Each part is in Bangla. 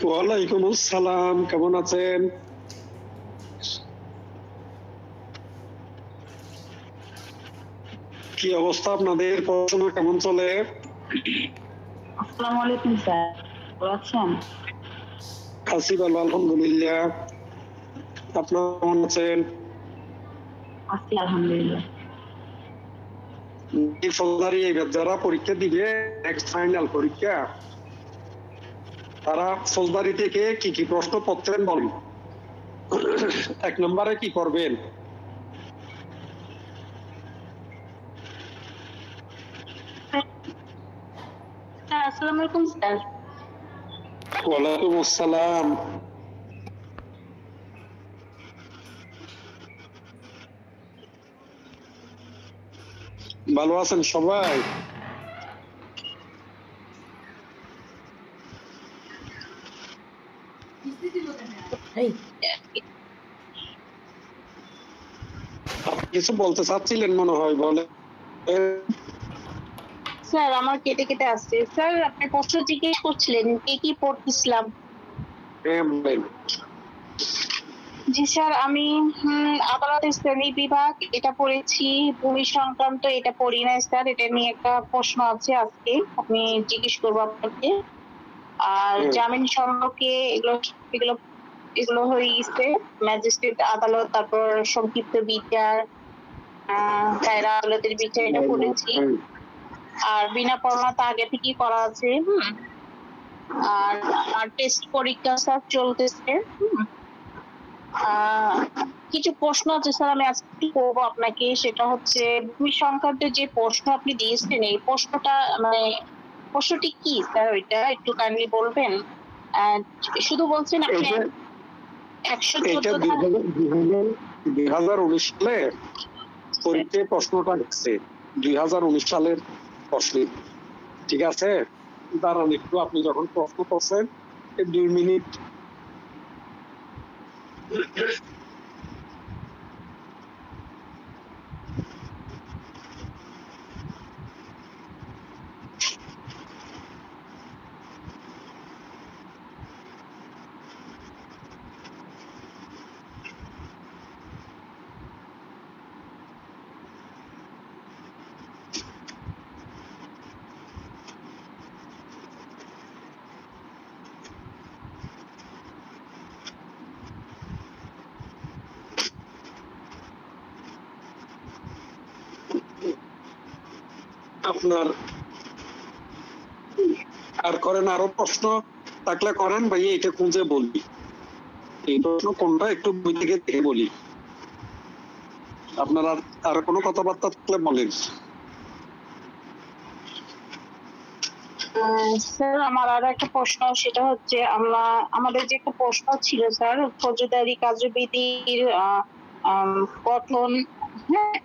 ওয়ালাইকুম আসসালাম, কেমন আছেন? কি অবস্থা আপনাদের? পড়াশোনা কেমন চলে? আসসালামু আলাইকুম স্যার, ভালো আছেন? আছি ভালো, আলহামদুলিল্লাহ। আপনারা কেমন আছেন? আছি আলহামদুলিল্লাহ। ফৌজদারি এবার যারা পরীক্ষা দিবে, নেক্সট ফাইনাল পরীক্ষা, তারা ফৌজদারি থেকে কি কি প্রশ্ন পড়তেন বলেন? 1 নম্বরে কি করবেন? স্যার আসসালামু আলাইকুম স্যার। ওয়ালাইকুম আসসালাম। ভালো আছেন সবাই? কিছু বলতে চাচ্ছিলেন মনে হয়, বলে। স্যার আমার কেটে কেটে আসছে। স্যার আপনি প্রশ্ন জিজ্ঞেস করছিলেন কে কি পড়তেছিলাম? হ্যাঁ, বলেন। জি স্যার, আমি আদালতের শ্রেণী বিভাগ এটা পড়েছি, ভূমি সংক্রান্ত এটা পড়ি নাই স্যার। এটা নিয়ে একটা প্রশ্ন আছে, আজকে আপনি জিজ্ঞেস করবো আপনাকে। আর জামিন সম্পর্কে এগুলো এগুলো এগুলো হয়ে গেছে, ম্যাজিস্ট্রেট আদালত, তারপর সংক্ষিপ্ত বিচার, কায়রা আদালতের বিচার এটা পড়েছি। আর বিনা পড়াটা আগে থেকেই করা আছে। আর আর টেস্ট পরীক্ষা স্যার চলতেছে। কিছু প্রশ্ন আছে স্যার, আমি আজকে করবো আপনাকে। সেটা হচ্ছে ভূমি সংক্রান্ত যে প্রশ্ন আপনি দিয়েছেন, এই প্রশ্নটা মানে প্রশ্নটি কি স্যার, ওইটা একটু কাইন্ডলি বলবেন? শুধু বলছেন আপনি 114 2019 সালে পরীক্ষায় প্রশ্নটা লিখছে, 2019 সালের প্রশ্ন। ঠিক আছে, দাঁড়ান একটু, আপনি যখন প্রশ্ন করছেন 2 মিনিট। আপনার আর করেন, আরো প্রশ্ন থাকলে করেন ভাই, এটা খুঁজে বলি। এই প্রশ্ন কোনটা একটু বই থেকে দেখে বলি। আপনার আর কোনো কথাবার্তা থাকলে বলেন। স্যার আমার আর একটা প্রশ্ন, সেটা হচ্ছে আমাদের যে একটা প্রশ্ন ছিল স্যার, ফৌজদারি কার্যবিধির গঠন। হ্যাঁ,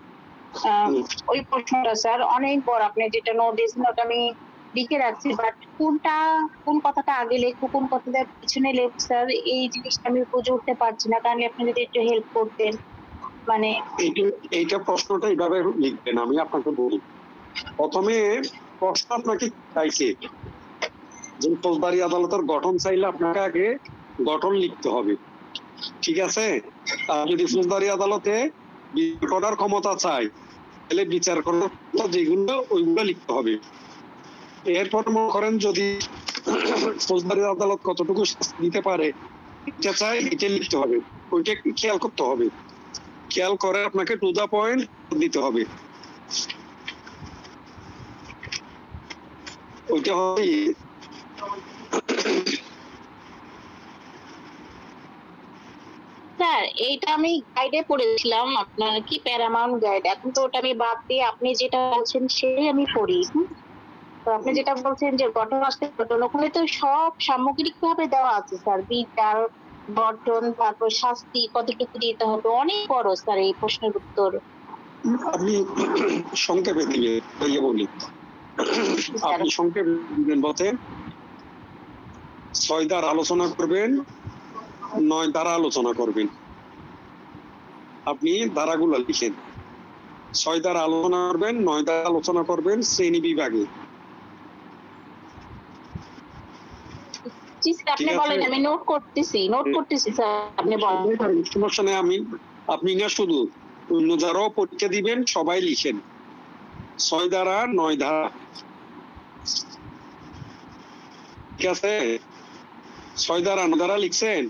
ওই প্রশ্নটা স্যার অনেক বড়, আপনি যেটা নোট দিয়েছেন ওটা আমি লিখে রাখছি, বাট কোন কথাটা আগে লিখবো, কোন কথাটা পিছনে লিখবো স্যার, এই জিনিসটা আমি বুঝে উঠতে পারছি না। কারণ আপনি যদি একটু হেল্প করতেন। মানে এইটা প্রশ্নটা এইভাবে লিখবেন, আমি আপনাকে বলি। প্রথমে প্রশ্ন আপনাকে চাইছে যে ফৌজদারি আদালতের গঠন চাইলে আপনাকে আগে গঠন লিখতে হবে। ঠিক আছে, আর যদি ফৌজদারি আদালতে বিচার করার ক্ষমতা চাই, তাহলে বিচার করার যেগুলো ওইগুলো লিখতে হবে। এরপর মনে করেন যদি ফৌজদারি আদালত কতটুকু শাস্তি দিতে পারে এটা চাই, এটা লিখতে হবে। ওইটা একটু খেয়াল করতে হবে, খেয়াল করে আপনাকে টু দা পয়েন্ট দিতে হবে। ওইটা হবে। স্যার এইটা আমি গাইডে পড়েছিলাম, আপনার কি প্যারামাউন্ট গাইড। এখন তো ওটা আমি বাদ দিয়ে আপনি যেটা বলছেন সেই আমি পড়ি। তো আপনি যেটা বলছেন যে গঠন আসতে গঠন, ওখানে তো সব সামগ্রিক ভাবে দেওয়া আছে স্যার, বিচার, গঠন, তারপর শাস্তি কতটুকু দিতে হবে, অনেক বড় স্যার এই প্রশ্নের উত্তর। আপনি সংক্ষেপে দিয়ে বলি, আপনি সংক্ষেপে দিবেন। বলতে 6 ধারা আলোচনা করবেন, 9 ধারা আলোচনা করবেন। আপনি ধারাগুলো লিখেন, 6 ধারা আলোচনা করবেন, 9 ধারা আলোচনা করবেন শ্রেণী বিভাগে। জি স্যার আপনি ঠিক আছে। বলেন, আমি নোট করতেছি স্যার, আপনি বলেন। সমস্যা নেই, আপনি না শুধু অন্য যারাও পরীক্ষা দিবেন সবাই লিখেন 6 ধারা 9 ধারা, ঠিক আছে? 6 ধারা 9 ধারা লিখছেন।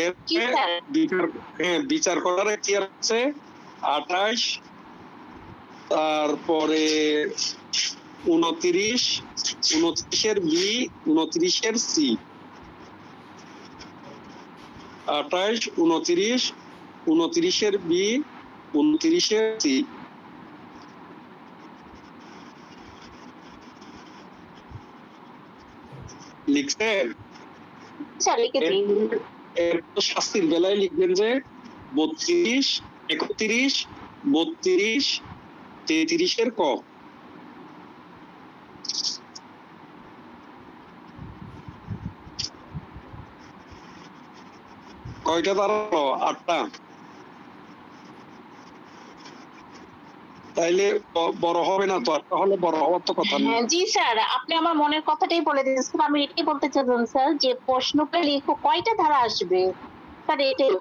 এর জি স্যার। বিচার করার এখতিয়ার আছে 28, তারপরে 29, 29-এর বি, 29-এর সি, 28, 29, 29-এর বি, 29-এর সি। লিখছেন? স্যার লিখেছি। এর শাস্তির বেলায় লিখবেন যে 32, 31, 32, 33-এর ক। কয়টা দাঁড়ালো? 8টা। তাইলে বড় হবে না তো, 8টা হলে বড় হওয়ার তো কথা নেই। জি স্যার, আপনি আমার মনের কথাটাই বলে দিয়েছেন। আমি এটাই বলতে চাচ্ছিলাম স্যার, যে প্রশ্নটা লিখো কয়টা ধারা আসবে স্যার, এটাই।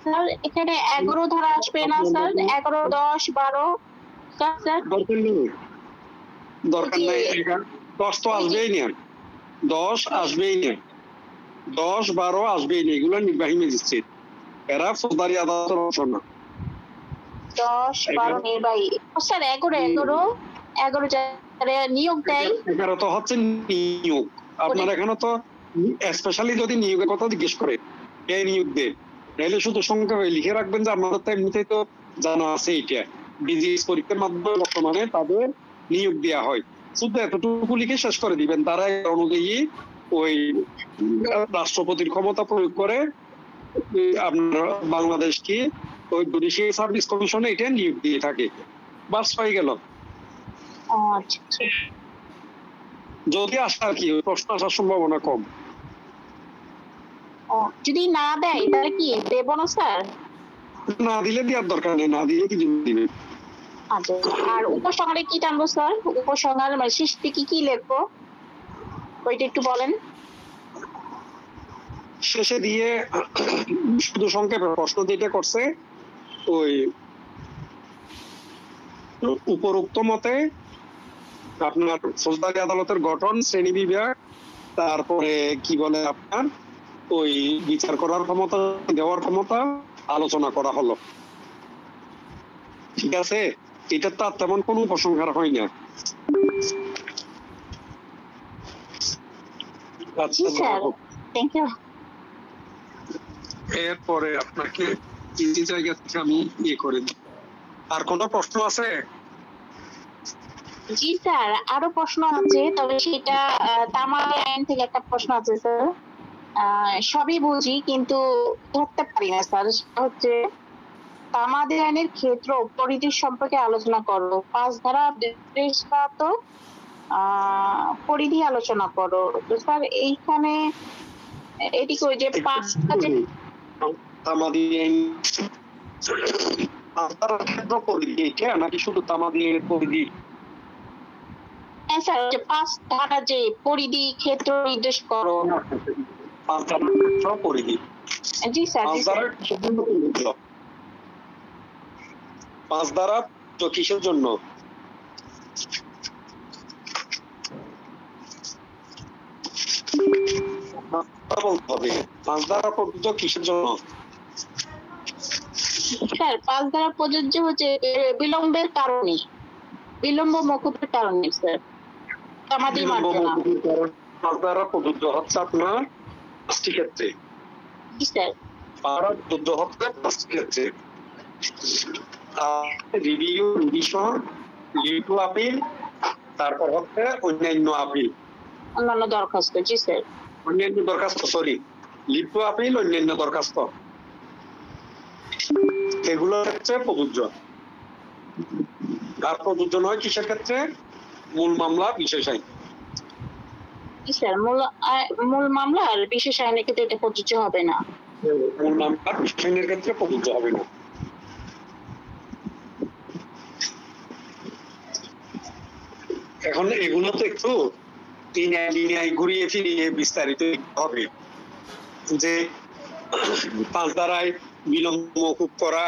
স্যার এখানে 11 ধারা আসবে না স্যার? 11, 10, 12 স্যার। দরকার নাই, 10 তো আসবেই না, 10 আসবেই না, 10, 12 আসবেই না, এগুলো নির্বাহী ম্যাজিস্ট্রেট, এরা ফৌজদারি আদালতের অংশ না। 10, 12 নির্বাহী। স্যার 11 যারা নিয়োগ দেয়। 11 তো হচ্ছে নিয়োগ। আপনার এখানে তো স্পেশালি যদি নিয়োগের কথা জিজ্ঞেস করে কে নিয়োগ দেয়, তাহলে শুধু সংখ্যা লিখে রাখবেন যে আমাদের তো এমনিতেই তো জানা আছে এটা, বিজিএস পরীক্ষার মাধ্যমে বর্তমানে তাদের নিয়োগ দেওয়া হয়, শুধু এতটুকু লিখে শেষ করে দিবেন। তারা অনুযায়ী ওই রাষ্ট্রপতির ক্ষমতা প্রয়োগ করে আপনার বাংলাদেশ কি ওই জুডিশিয়াল সার্ভিস কমিশনে এটা নিয়োগ দিয়ে থাকে, বাস হয়ে গেল। আচ্ছা। যদি আসে আর কি, প্রশ্ন আসার সম্ভাবনা কম। যদি না দেয় তাহলে কি দেব না স্যার? না দিলে দেওয়ার দরকার নেই, না দিলে কি দিবে। আচ্ছা, আর উপসংহারে কি টানবো স্যার? উপসংহার মানে শেষে কি লিখবো ওইটা একটু বলেন। শেষে দিয়ে শুধু সংক্ষেপে প্রশ্ন যেটা করছে ওই উপরোক্ত মতে আপনার ফৌজদারি আদালতের গঠন, শ্রেণী বিভাগ, তারপরে কি বলে আপনার ওই বিচার করার ক্ষমতা, দেওয়ার ক্ষমতা আলোচনা করা হলো, ঠিক আছে? এটা তো তেমন কোনো উপসংহার হয় না। জি স্যার, থ্যাংক ইউ। এরপরে আপনাকে তিনটি জায়গা থেকে আমি ইয়ে করে দিই। আর কোনো প্রশ্ন আছে? জি স্যার, আরো প্রশ্ন আছে, তবে সেটা তামাদি আইন থেকে একটা প্রশ্ন আছে স্যার। সবই বুঝি কিন্তু ধরতে পারি না স্যার। সেটা হচ্ছে তামাদি আইনের ক্ষেত্র ও পরিধি সম্পর্কে আলোচনা করো। 5 ধারা বিশেষত পরিধি আলোচনা করো। তো স্যার এইখানে এটি কই যে 5টা যে তামাদি আইন আপনার ক্ষেত্র পরিধি এটা নাকি শুধু তামাদি আইনের পরিধি? হ্যাঁ স্যার, যে 5 ধারা যে পরিধি ক্ষেত্র নির্দেশ করো। 5 ধারা ক্ষেত্র পরিধি। জি স্যার, 5 জি ধারা স্যার। কিসের জন্য প্রযোজ্য? 5 ধারা তো কিসের জন্য? বলতে হবে 5 ধারা প্রযোজ্য কিসের জন্য? স্যার 5 ধারা প্রযোজ্য হচ্ছে বিলম্বের কারণে, বিলম্ব মকুবের কারণে স্যার। তামাদি মার্জনা। 5 ধারা প্রযোজ্য হচ্ছে আপনার 5টি ক্ষেত্রে। জি স্যার। ধারা প্রযোজ্য হচ্ছে 5টি ক্ষেত্রে। Review, revision, leave to appeal, তারপর হচ্ছে অন্যান্য আপিল, অন্যান্য দরখাস্ত। জি স্যার। অন্যান্য দরখাস্ত, সরি, লিভ টু আপিল, অন্যান্য দরখাস্ত, এগুলোর ক্ষেত্রে প্রযোজ্য। আর প্রযোজ্য নয় কিসের ক্ষেত্রে? মূল মামলা, বিশেষ আইন। জি স্যার, মূল মামলা আর বিশেষ আইনের ক্ষেত্রে এটা প্রযোজ্য হবে না। মূল মামলা, বিশেষ আইনের ক্ষেত্রে প্রযোজ্য হবে না। এখন এগুলো তো একটু লিনিয়ায় ঘুরিয়ে ফিরিয়ে বিস্তারিত হবে, যে 5 ধারায় বিলম্ব মওকুফ করা,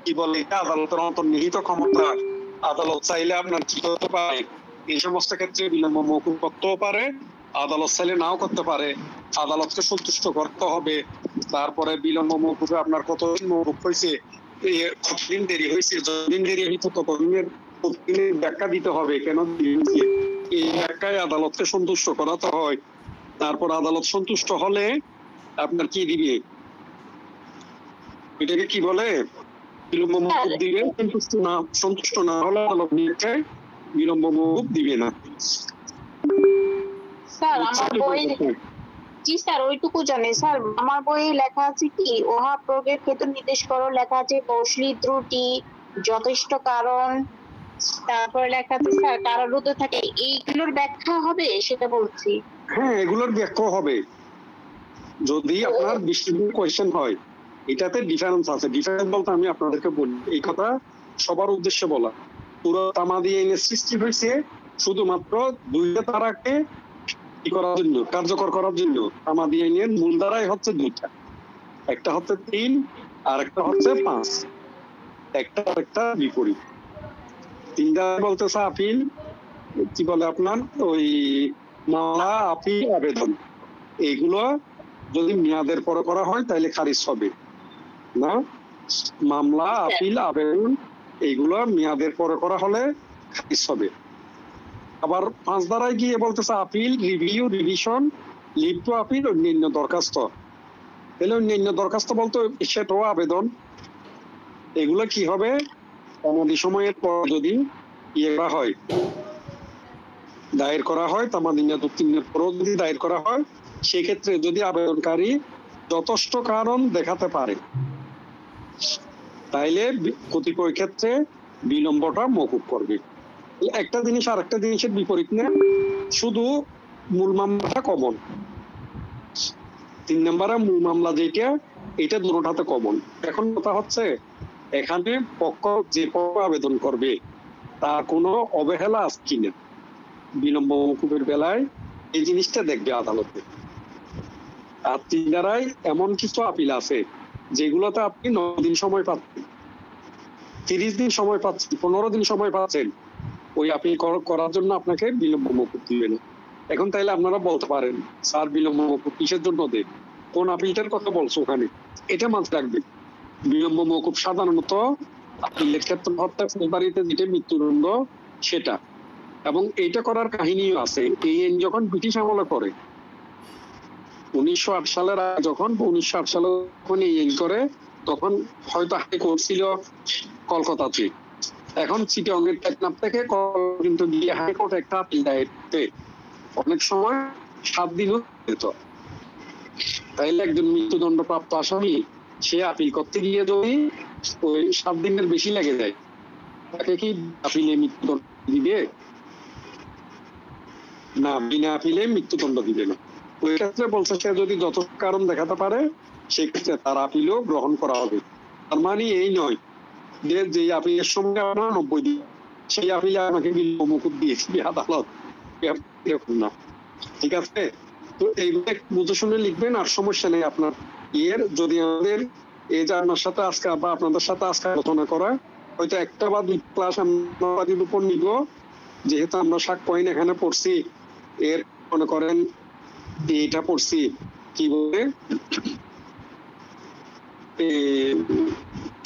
কি বলে এটা, আদালতের অন্তর্নিহিত ক্ষমতা, আদালত চাইলে আপনার কি করতে পারে, এই সমস্ত ক্ষেত্রে বিলম্ব মওকুফ করতেও পারে, আদালত চাইলে নাও করতে পারে, আদালতকে সন্তুষ্ট করতে হবে। তারপরে বিলম্ব মওকুফে আপনার কতদিন মওকুফ হয়েছে, কতদিন দেরি হয়েছে, যতদিন দেরি হয়েছে ততদিনের প্রতিদিনের ব্যাখ্যা দিতে হবে কেন দেরি হয়েছে, এই ব্যাখ্যায় আদালতকে সন্তুষ্ট করাতে হয়। তারপর আদালত সন্তুষ্ট হলে আপনার কি দিবে, এটাকে কি বলে, বিলম্ব মওকুফ দিবে। সন্তুষ্ট না হলে আদালত নির্দেশে বিলম্ব মওকুফ দিবে না। স্যার আমার বই, জি স্যার ওইটুকু জানি স্যার। আমার বইয়ে লেখা আছে কি, উহা প্রয়োগের ক্ষেত্রে নির্দেশ করো, লেখা আছে কৌশলী ত্রুটি, যথেষ্ট কারণ, তারপরে লেখা আছে স্যার কারারুদ্ধ থাকে, এইগুলোর ব্যাখ্যা হবে সেটা বলছি। হ্যাঁ, এগুলোর ব্যাখ্যা হবে যদি আপনার ডিস্ট্রিবিউট কোয়েশ্চেন হয়। এটাতে ডিফারেন্স আছে। ডিফারেন্স বলতে আমি আপনাদেরকে বলি, এই কথা সবার উদ্দেশ্যে বলা, পুরো তামাদি আইনের সৃষ্টি হয়েছে শুধুমাত্র 2টা ধারাকে কি করার জন্য, কার্যকর করার জন্য। তামাদি আইনের মূল ধারাই হচ্ছে 2টা, একটা হচ্ছে 3 আর একটা হচ্ছে 5, একটা বিপরীত। 3 ধারা বলতেছে আপিল, কি বলে আপনার ওই মামলা, আপিল, আবেদন, এইগুলো যদি মেয়াদের পরে করা হয় তাহলে খারিজ হবে না। মামলা, আপিল, আবেদন এইগুলো মেয়াদের পরে করা হলে খারিজ হবে। আবার 5 ধারায় গিয়ে বলতেছে appeal, review, revision, leave to appeal, অন্যান্য দরখাস্ত। তাহলে অন্যান্য দরখাস্ত বলতে সেটাও আবেদন। এগুলো কি হবে, তামাদি সময়ের পর যদি ইয়ে করা হয়, দায়ের করা হয়, তামাদি মেয়াদ উত্তীর্ণের পরও যদি দায়ের করা হয়, সেক্ষেত্রে যদি আবেদনকারী যথেষ্ট কারণ দেখাতে পারে তাইলে কতিপয় ক্ষেত্রে বিলম্বটা মওকুফ করবে। একটা জিনিস আর একটা জিনিসের বিপরীত না, শুধু মূল মামলাটা কমন। 3 নম্বরে মূল মামলা যেটা, এটা দুটোটাতে কমন। এখন কথা হচ্ছে এখানে যে পক্ষ আবেদন করবে তার কোনো অবহেলা আছে কিনা বিলম্ব মওকুফের বেলায়, এই জিনিসটা দেখবে আদালতে। আর 3 ধারায় এমন কিছু আপিল আছে যেগুলোতে আপনি 9 দিন সময় পাচ্ছেন, 30 দিন সময় পাচ্ছেন, 15 দিন সময় পাচ্ছেন, ওই আপিল করার জন্য আপনাকে বিলম্ব মওকুফ দিবে না। এখন তাইলে আপনারা বলতে পারেন স্যার বিলম্ব মওকুফ কিসের জন্য দেয়, কোন আপিলটার কথা বলছো ওখানে, এটা মাথায় রাখবে। বিলম্ব মওকুফ সাধারণত আপিলের ক্ষেত্রে হত্যা, ফৌজদারিতে যেটা মৃত্যুদণ্ড সেটা, এবং এইটা করার কাহিনীও আছে। এই আইন যখন ব্রিটিশ আমলে করে 1908 সালের আগে, যখন 1908 সালে যখন এই আইন করে, তখন হয়তো হাইকোর্ট ছিল কলকাতাতে, এখন চিটাগংয়ের টেকনাফ থেকে কিন্তু গিয়ে হাইকোর্ট একটা আপিল দায়ের করতে অনেক সময় 7 দিনও যেত। তাইলে একজন মৃত্যুদণ্ড প্রাপ্ত আসামি সে আপিল করতে গিয়ে যদি ওই 7 দিনের বেশি লেগে যায়, তাকে কি আপিলে মৃত্যুদণ্ড দিবে না? বিনা আপিলে মৃত্যুদণ্ড দিবে না। ওই ক্ষেত্রে বলছে সে যদি যত কারণ দেখাতে পারে সেক্ষেত্রে তার আপিলও গ্রহণ করা হবে। তার মানে এই নয় যে আপিলের সময় আপনার 90 দিন, সেই আপিলে আমাকে বিলম্ব মওকুফ দিয়েছি আদালত, এরকম না। ঠিক আছে, তো এইগুলো বুঝে শুনে লিখবেন। আর সমস্যা নেই আপনার যদি আমাদের এই যে আপনার সাথে আজকে বা আপনাদের সাথে আজকে আলোচনা করা, হয়তো 1টা বা 2 ক্লাস আমরা উপর নিব, যেহেতু আমরা সাক্ষ্য আইন এখানে পড়ছি, এর মনে করেন এটা পড়ছি, কি বলে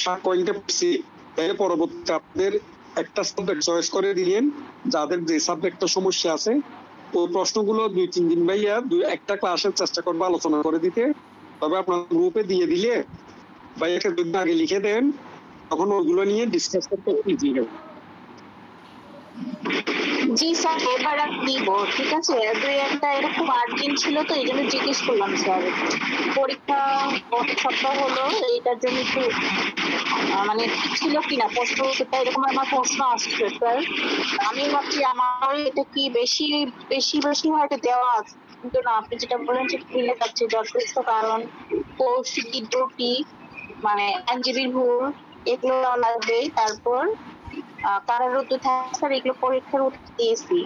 সাক্ষ্য আইনটা পড়ছি, তাহলে পরবর্তীতে আপনাদের একটা সাবজেক্ট চয়েস করে দিলেন, যাদের যে সাবজেক্টটা সমস্যা আছে ওই প্রশ্নগুলো 2-3 দিন ভাইয়া একটা ক্লাসের চেষ্টা করবো আলোচনা করে দিতে। তবে আপনার গ্রুপে দিয়ে দিলে ভাইয়াকে 2 দিন আগে লিখে দেন, তখন ওইগুলো নিয়ে ডিসকাস করতে ইজি হবে। জি স্যার এবার আর নিব, ঠিক আছে। 2-1টা এরকম আর্জেন্ট ছিল তো এই জন্য জিজ্ঞেস করলাম স্যার। পরীক্ষা গত সপ্তাহ হলো, এইটার জন্য একটু মানে ঠিক ছিল কিনা প্রশ্ন উত্তরটা, এরকম আমার প্রশ্ন আসছে স্যার। আমি ভাবছি আমার এটা কি বেশি বেশি বেশি হয়তো দেওয়া আছে, কিন্তু না, আপনি যেটা বলেন সেটা মিলে যাচ্ছে। যথেষ্ট কারণ, কৌশলী ত্রুটি, মানে আইনজীবীর ভুল, এগুলো লাগবে। তারপর কারারুদ্ধ থাকে স্যার, এগুলো পরীক্ষার উত্তর দিয়েছি।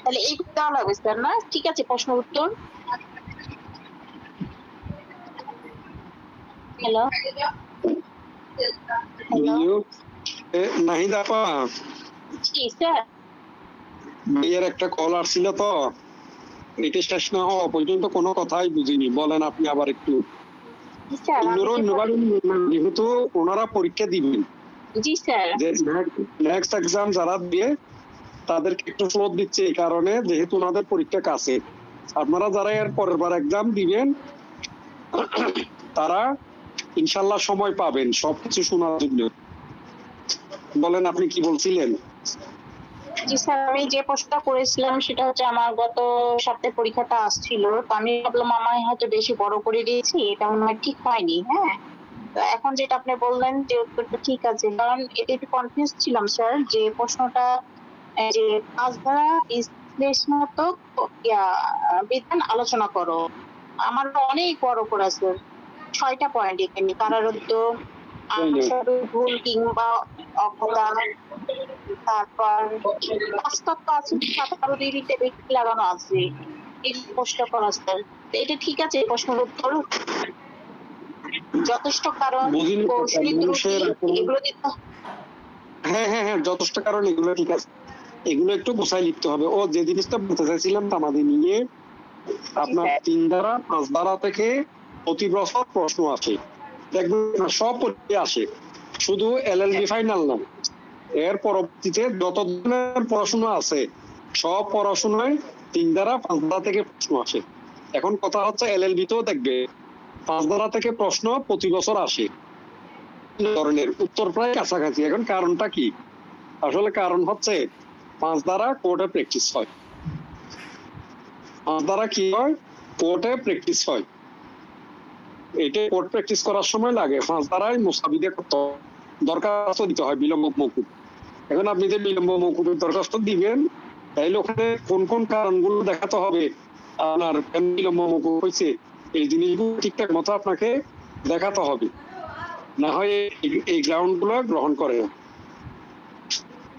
তাহলে এইগুলো দেওয়া লাগবে স্যার না? ঠিক আছে, প্রশ্ন উত্তর। হ্যালো হ্যালো, নাহিদ আপা, জি স্যার। ভাইয়ের একটা কল আসছিল তো, এটা শেষ না হওয়া পর্যন্ত কোনো কথাই বুঝিনি। বলেন আপনি আবার একটু। জি স্যার, আমি যেহেতু ওনারা পরীক্ষা দিবেন, জি স্যার। যে নেক্সট এক্সাম যারা দিয়ে তাদেরকে একটু স্লোপ দিচ্ছে এই কারণে, যেহেতু ওনাদের পরীক্ষা কাছে। আপনারা যারা এর পরের বার এক্সাম দিবেন তারা ইনশাল্লাহ সময় পাবেন সবকিছু শোনার জন্য। বলেন আপনি কি বলছিলেন? জি স্যার, আমি যে প্রশ্নটা করেছিলাম সেটা হচ্ছে আমার গত সপ্তাহে পরীক্ষাটা আসছিল, তো আমি ভাবলাম আমি হয়তো বেশি বড় করে দিয়েছি, এটা মনে হয় ঠিক হয়নি। হ্যাঁ, তো এখন যেটা আপনি বললেন যে উত্তরটা ঠিক আছে, কারণ এটা একটু কনফিউজ ছিলাম স্যার, যে প্রশ্নটা যে কাজ দ্বারা বিশ্লেষণাত্মক বিধান আলোচনা করো, আমার অনেক বড় করে আছে 6টা পয়েন্ট এখানে। কারারুদ্ধ, ভুল কিংবা অজ্ঞতা, তারপর পাঁচতত্ত্ব আছে, 17 ব্যক্তি লাগানো আছে, এই প্রশ্ন করা স্যার। এটা ঠিক আছে, এই প্রশ্নের উত্তর যথেষ্ট কারণ, বুঝিনি তো, কৌশলী ত্রুটি, এগুলো দিতে। হ্যাঁ হ্যাঁ হ্যাঁ, যথেষ্ট কারণ, এগুলো ঠিক আছে। এগুলো একটু গোছায় লিখতে হবে। ও যে জিনিসটা বলতে চাইছিলাম তামাদি নিয়ে, আপনার 3 ধারা 5 ধারা থেকে প্রতি বছর প্রশ্ন আসে, দেখবেন সব পরীক্ষা আসে, শুধু এলএলবি ফাইনাল না, এর পরবর্তীতে যত ধরনের পড়াশোনা আছে সব পড়াশোনায় 3 ধারা 5 ধারা থেকে প্রশ্ন আসে। এখন কথা হচ্ছে এলএলবি তেও দেখবে 5 ধারা থেকে প্রশ্ন প্রতি বছর আসে, ধরনের উত্তর প্রায় কাছাকাছি। এখন কারণটা কি? আসলে কারণ হচ্ছে 5 ধারা কোর্টে প্র্যাকটিস হয়। 5 ধারা কি হয়? কোর্টে প্র্যাকটিস হয়। এটা কোর্ট প্র্যাকটিস করার সময় লাগে 5 ধারায় মুস্তাবিদে করতে দরখাস্ত দিতে হয়, বিলম্ব মওকুফ। এখন আপনি যে বিলম্ব মওকুফের দরখাস্ত দিবেন, তাইলে ওখানে কোন কোন কারণগুলো দেখাতে হবে, আপনার কেন বিলম্ব মওকুফ হয়েছে, এই জিনিসগুলো ঠিকঠাক মতো আপনাকে দেখাতে হবে, না হয় এই গ্রাউন্ড গুলো গ্রহণ করে না।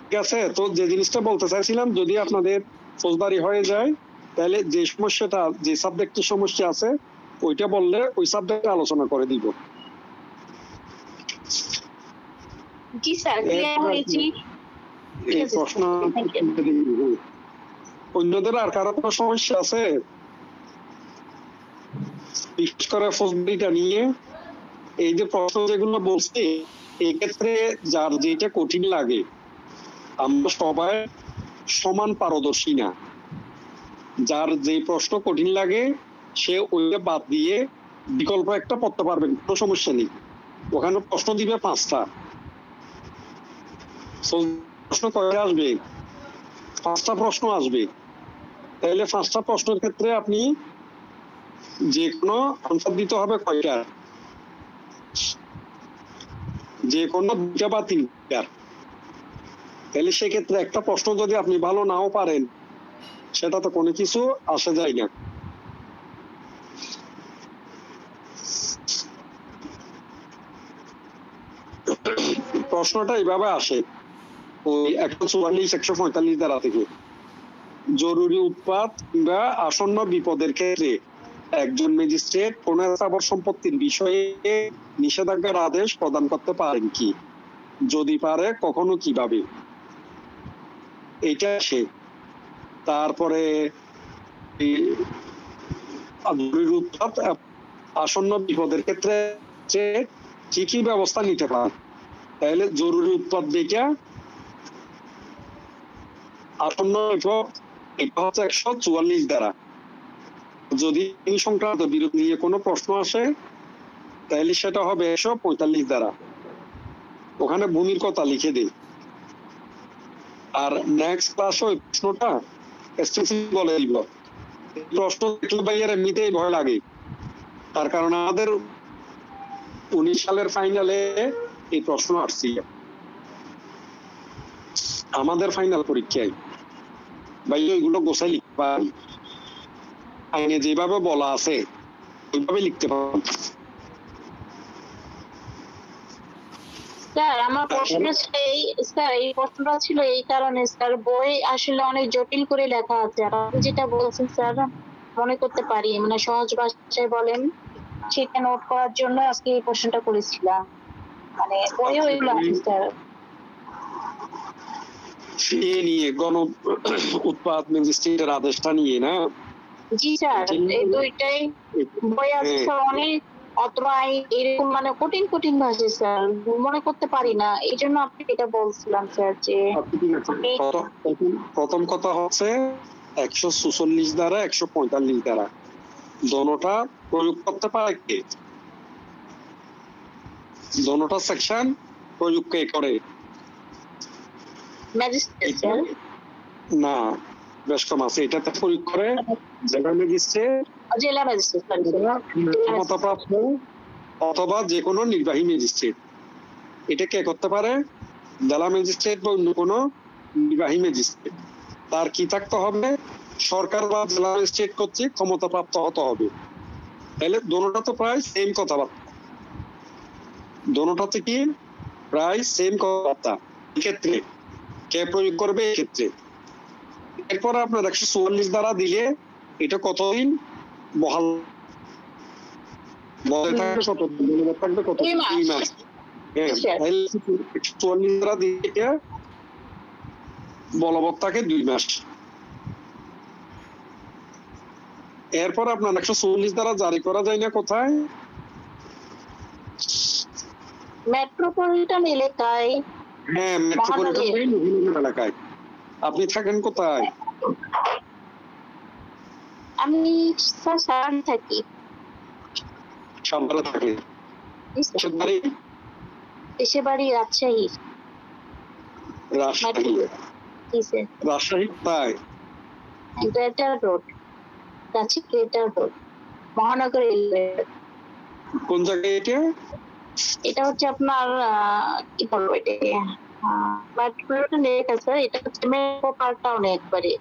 ঠিক আছে, তো যে জিনিসটা বলতে চাইছিলাম, যদি আপনাদের ফৌজদারি হয়ে যায় তাহলে যে সমস্যাটা, যে সাবজেক্টের সমস্যা আছে ওইটা বললে ওই সাবজেক্টে আলোচনা করে দিব। জি স্যার, ক্লিয়ার হয়েছি। এই প্রশ্ন অন্যদের আর কারো কোনো সমস্যা আছে বিশেষ করে ফৌজদারিটা নিয়ে? এই যে প্রশ্ন যেগুলো বলছি, এই ক্ষেত্রে যার যেটা কঠিন লাগে, আমরা সবাই সমান পারদর্শী না। যার যে প্রশ্ন কঠিন লাগে সে ওইটা বাদ দিয়ে বিকল্প একটা পড়তে পারবেন, কোনো সমস্যা নেই। ওখানে প্রশ্ন দিবে 5টা, প্রশ্ন কয়টা আসবে? 5টা প্রশ্ন আসবে। তাহলে 5টা প্রশ্নের ক্ষেত্রে আপনি যে কোনো আনসার দিতে হবে কয়টা? যে কোনো 2টা বা 3টা। তাহলে সেক্ষেত্রে একটা প্রশ্ন যদি আপনি ভালো নাও পারেন, সেটা তো কোনো কিছু আসে যায় না। প্রশ্নটা এইভাবে আসে, ওই 144 145 ধারা থেকে, জরুরি উৎপাত কিংবা আসন্ন বিপদের ক্ষেত্রে একজন ম্যাজিস্ট্রেট কোন স্থাবর সম্পত্তির বিষয়ে নিষেধাজ্ঞার আদেশ প্রদান করতে পারেন কি? যদি পারে কখনো কিভাবে? এইটা সে। তারপরে জরুরি উৎপাত আসন্ন বিপদের ক্ষেত্রে কি কি ব্যবস্থা নিতে পারে? তাহলে জরুরি উৎপাত যেটা, আসন্ন বিপদ এটা হচ্ছে 144 ধারা। যদি এই সংক্রান্ত বিরোধ নিয়ে কোনো প্রশ্ন আসে তাহলে সেটা হবে 145 ধারা, ওখানে ভূমির কথা লিখে দেই। আর নেক্সট ক্লাস ওই প্রশ্নটা স্পেসিফিক বলে দিব। প্রশ্ন দেখলে ভাইয়ের এমনিতেই ভয় লাগে, তার কারণ আমাদের 19 সালের ফাইনালে এই প্রশ্ন আসছিল, আমাদের ফাইনাল পরীক্ষায়। ভাই ওইগুলো গোছাই লিখতে পারি, আইনে যেভাবে বলা আছে ওইভাবে লিখতে পারি। স্যার আমার প্রশ্ন ছিল এই প্রশ্নটা ছিল এই কারণে স্যার, বই আসলে অনেক জটিল করে লেখা আছে, আর আপনি যেটা বলছেন স্যার মনে করতে পারি, মানে সহজ ভাষায় বলেন, সেটা নোট করার জন্য আজকে এই প্রশ্নটা করেছিলাম। মানে বইও এগুলো আছে স্যার। এ নিয়ে গণ উৎপাদ ম্যাজিস্ট্রেটের আদেশটা নিয়ে না? জি স্যার, এই দুইটাই বই আছে স্যার অনেক, অথবা এরকম মানে কঠিন কঠিন ভাষা স্যার, মনে করতে পারি না, এই জন্য আপনি এটা বলছিলাম স্যার যে প্রথম কথা হচ্ছে 146 দ্বারা 145 দ্বারা দোনোটা প্রয়োগ করতে পারে কে? দোনোটা সেকশন প্রয়োগ কে করে? Magistrate sir. না, বেশ কম আছে। এটাতে প্রয়োগ করে জেলা ম্যাজিস্ট্রেট, জেলা ম্যাজিস্ট্রেট ক্ষমতাপ্রাপ্ত অথবা যে কোনো নির্বাহী ম্যাজিস্ট্রেট। এটা কে করতে পারে? জেলা ম্যাজিস্ট্রেট বা অন্য কোনো নির্বাহী ম্যাজিস্ট্রেট। তার কি থাকতে হবে? সরকার বা জেলা ম্যাজিস্ট্রেট কর্তৃক ক্ষমতাপ্রাপ্ত হতে হবে। তাহলে দোনোটা তো প্রায় সেম কথাবার্তা, দোনোটাতে কি প্রায় সেম কথাবার্তা। এক্ষেত্রে কে প্রয়োগ করবে? এক্ষেত্রে এরপর আপনার 144 দ্বারা দিলে এটা কতদিন বহাল থাকবে? কত? 2 মাস। তাহলে 144 দ্বারা দিলে এটা বলবৎ থাকে 2 মাস। এরপর আপনার 144 দ্বারা জারি করা যায় না কোথায়? মেট্রোপলিটন এলাকায়। হ্যাঁ, মেট্রোপলিটন এলাকায়। আপনি থাকেন কোথায়? আমি স্যার সারান থাকি। সাভারে থাকে। দেশে বাড়ি রাজশাহী। রাজশাহী? রাজশাহী কোথায়? গ্রেটার রোড, কাছে গ্রেটার রোড, মহানগর রেলওয়ে। কোন জায়গায় এটা? এটা হচ্ছে আপনার কি বলবো এটাকে, মেট্রোপলিটন এলাকা স্যার, এটা হচ্ছে মেট্রো পার্ক টাউনে একবারে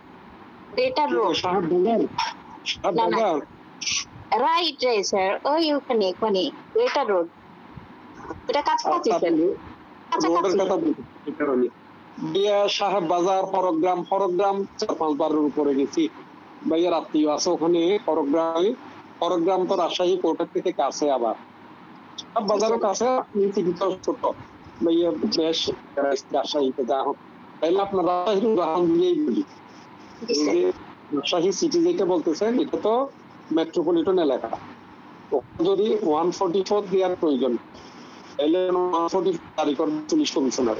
greater road. Right right sir, ওই ওখানে ওখানে গ্রেটার রোড, এটা কাছাকাছি স্যার, কাছাকাছি। সাহেব বাজার, হরগ্রাম 4-5 বারের উপরে গেছি। ভাইয়ার আত্মীয় আছে ওখানে হরগ্রামে। হরগ্রাম তো রাজশাহী কোর্টের থেকে কাছে, আবার বাজারও কাছে, ছোট ভাইয়া বেশ রাজশাহীতে যা হোক। তাইলে আপনার রাজশাহীর উদাহরণ দিয়েই বলি, রাজশাহী সিটি যেটা বলতেছেন এটা তো মেট্রোপলিটন এলাকা। যদি 144 দেওয়ার প্রয়োজন, তাহলে 144 জারি করবে পুলিশ কমিশনার।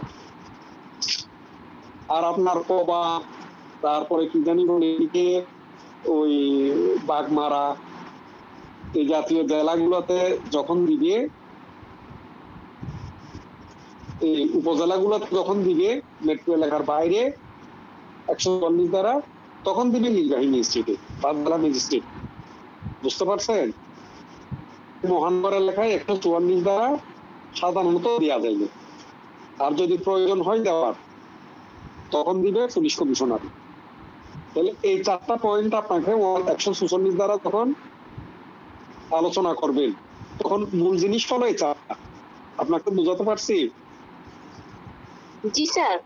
আর আপনার কোবা, তারপরে কি জানি বলে এদিকে ওই বাগমারা, এই জাতীয় জেলাগুলোতে যখন দিবে, এই উপজেলাগুলোতে যখন দিবে মেট্রো এলাকার বাইরে 144 দ্বারা, তখন দিবে নির্বাহী ম্যাজিস্ট্রেটে বা জেলা ম্যাজিস্ট্রেট। বুঝতে পারছেন? মহানগর এলাকায় 144 দ্বারা সাধারণত দেওয়া যাইবে, আর যদি প্রয়োজন হয় দেওয়ার, তখন দিবে পুলিশ কমিশনার। তাহলে এই 4টা পয়েন্ট আপনাকে 146 দ্বারা তখন আলোচনা করবেন, তখন মূল জিনিস হলো এই 4টা। আপনাকে বুঝাতে পারছি? জি স্যার।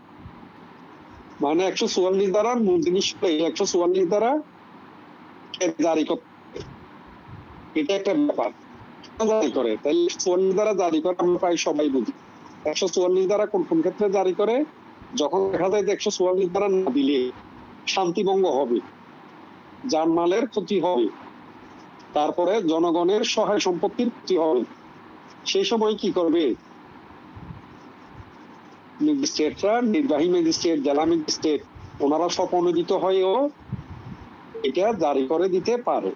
মানে 144 দ্বারা মূল জিনিস 144 দ্বারা জারি করতে, এটা একটা ব্যাপার। জারি করে, তাই 144 দ্বারা জারি করে আমরা প্রায় সবাই বুঝি। 144 দ্বারা কোন কোন ক্ষেত্রে জারি করে? যখন দেখা যায় যে 144 দ্বারা না দিলে শান্তিভঙ্গ হবে, জানমালের ক্ষতি হবে, তারপরে জনগণের সহায় সম্পত্তির ক্ষতি হবে, সেই সময় কি করবে? ম্যাজিস্ট্রেটরা, নির্বাহী ম্যাজিস্ট্রেট, জেলা ম্যাজিস্ট্রেট, ওনারা স্বপ্রণোদিত হয়েও এটা জারি করে দিতে পারে।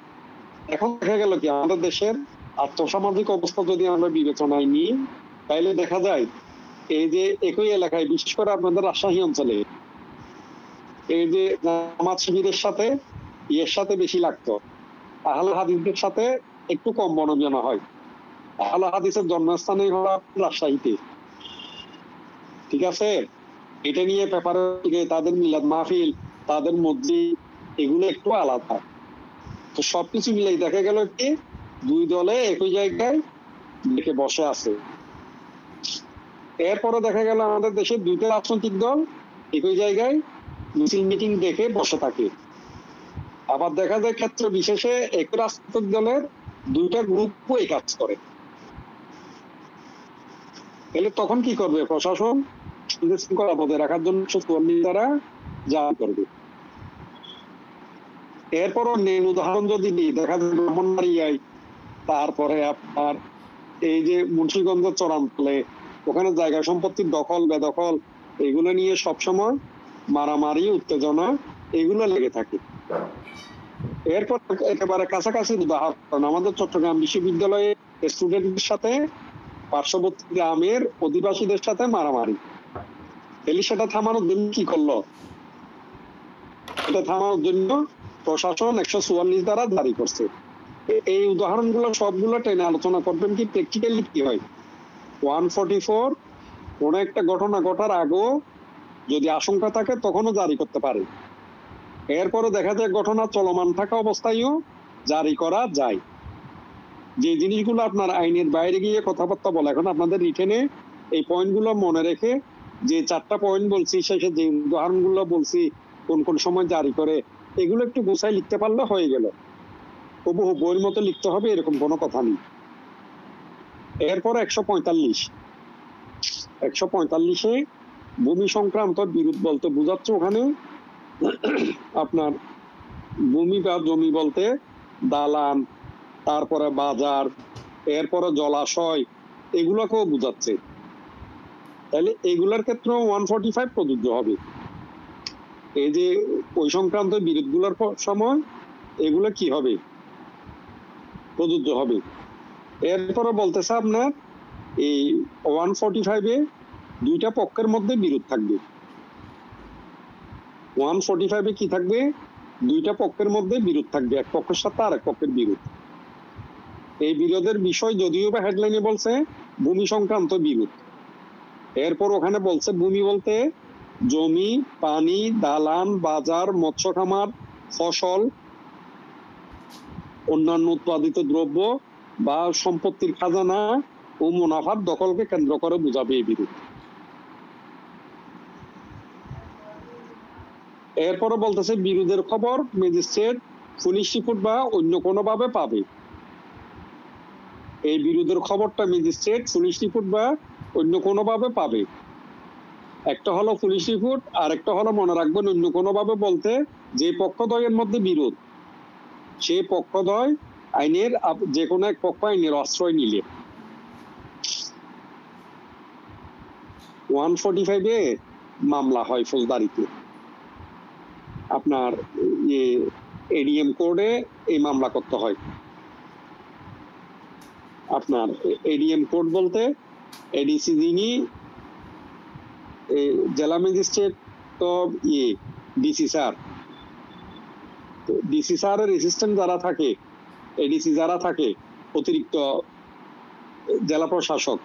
এখন দেখা গেল কি, আমাদের দেশের আর্থসামাজিক অবস্থা যদি আমরা বিবেচনায় নিই, তাইলে দেখা যায় এই যে একই এলাকায়, বিশেষ করে আপনাদের রাজশাহী অঞ্চলে, এই যে জামাত শিবিরের সাথে ইয়ের সাথে বেশি লাগতো, আহলে হাদিসদের সাথে একটু কম বনজনা হয়। আহলে হাদিসের জন্মস্থানে হলো রাজশাহীতে, ঠিক আছে? এটা নিয়ে পেপারে তাদের মিলাদ মাহফিল, তাদের মসজিদ, এগুলো একটু আলাদা। তো সবকিছু মিলাই দেখা গেল কি, দুই দলে একই জায়গায় ডেকে বসে আছে। এরপরে দেখা গেল আমাদের দেশে দুইটা রাজনৈতিক দল একই জায়গায় মিছিল মিটিং দেখে বসে থাকে। আবার দেখা যায় ক্ষেত্র বিশেষে একই রাজনৈতিক দলের দুইটা গ্রুপও এই কাজ করে। তাহলে তখন কি করবে প্রশাসন? শান্তি শৃঙ্খলা বজায় রাখার জন্য তারা জারি করবে। এরপর অন্যান্য উদাহরণ যদি দিই, দেখা যায় ব্রাহ্মণবাড়িয়ায়, তারপরে আপনার এই যে মুন্সিগঞ্জ চরাঞ্চলে, ওখানে জায়গা সম্পত্তির দখল বেদখল এগুলো নিয়ে সবসময় মারামারি উত্তেজনা এগুলো লেগে থাকে। এরপর একেবারে কাছাকাছি উদাহরণ আমাদের চট্টগ্রাম বিশ্ববিদ্যালয়ে স্টুডেন্টদের সাথে পার্শ্ববর্তী গ্রামের অধিবাসীদের সাথে মারামারি। তাহলে সেটা থামানোর জন্য কি করলো? এটা থামানোর জন্য প্রশাসন 144 দ্বারা জারি করছে। এই উদাহরণগুলো সবগুলো টেনে আলোচনা করবেন কি প্র্যাকটিক্যালি কি হয়। 144 কোন একটা ঘটনা ঘটার আগেও যদি আশঙ্কা থাকে তখনও জারি করতে পারে। এরপরে দেখা যায় ঘটনা চলমান থাকা অবস্থায়ও জারি করা যায়। যে জিনিসগুলো আপনার আইনের বাইরে গিয়ে কথাবার্তা বলে, এখন আপনাদের রিটেনে এই পয়েন্টগুলো মনে রেখে যে 4টা পয়েন্ট বলছি, শেষে যে উদাহরণগুলো বলছি কোন কোন সময় জারি করে, এগুলো একটু গোছায় লিখতে পারলে হয়ে গেল। তবু বইয়ের মতো লিখতে হবে এরকম কোনো কথা নেই। এরপর 145 ভূমি সংক্রান্ত বিরোধ বলতে বোঝাচ্ছে ওখানে আপনার ভূমি বা জমি বলতে দালান, তারপরে বাজার, এরপরে জলাশয়, এগুলাকেও বোঝাচ্ছে। তাহলে এগুলার ক্ষেত্রে 145 প্রযোজ্য হবে। এই যে ওই সংক্রান্ত বিরোধগুলোর সময় এগুলো কি হবে? প্রযোজ্য হবে। এরপরে বলতেছে আপনার এই 145-এ দুইটা পক্ষের মধ্যে বিরোধ থাকবে। 145-এ কি থাকবে? দুইটা পক্ষের মধ্যে বিরোধ থাকবে, এক পক্ষের সাথে আর এক পক্ষের বিরোধ। এই বিরোধের বিষয় যদিও বা হেডলাইনে বলছে ভূমি সংক্রান্ত বিরোধ, এরপর ওখানে বলছে ভূমি বলতে জমি, পানি, দালান, বাজার, মৎস্য খামার, ফসল, অন্যান্য উৎপাদিত দ্রব্য বা সম্পত্তির খাজানা ও মুনাফার দখলকে কেন্দ্র করে বোঝাবে এই বিরোধ। এরপরে বলতেছে বিরোধের খবর ম্যাজিস্ট্রেট, পুলিশ রিপোর্ট বা অন্য কোনো ভাবে পাবে। এই বিরোধের খবরটা ম্যাজিস্ট্রেট, পুলিশ রিপোর্ট বা অন্য কোনো ভাবে পাবে। একটা হলো পুলিশ রিপোর্ট, আর একটা হলো মনে রাখবেন অন্য কোনো ভাবে বলতে যে পক্ষদ্বয়ের মধ্যে বিরোধ, সেই পক্ষদ্বয় আইনের যে কোনো এক পক্ষ আইনের আশ্রয় নিলে। 145-এ মামলা হয় ফৌজদারিতে, আপনার এডিএম কোডে এই মামলা করতে হয়। আপনার এডিএম কোড বলতে এডিসি যিনি জেলা ম্যাজিস্ট্রেট, তো ডিসি স্যার, ডিসি স্যারের অ্যাসিস্ট্যান্ট যারা থাকে, এডিসি যারা থাকে, অতিরিক্ত জেলা প্রশাসক,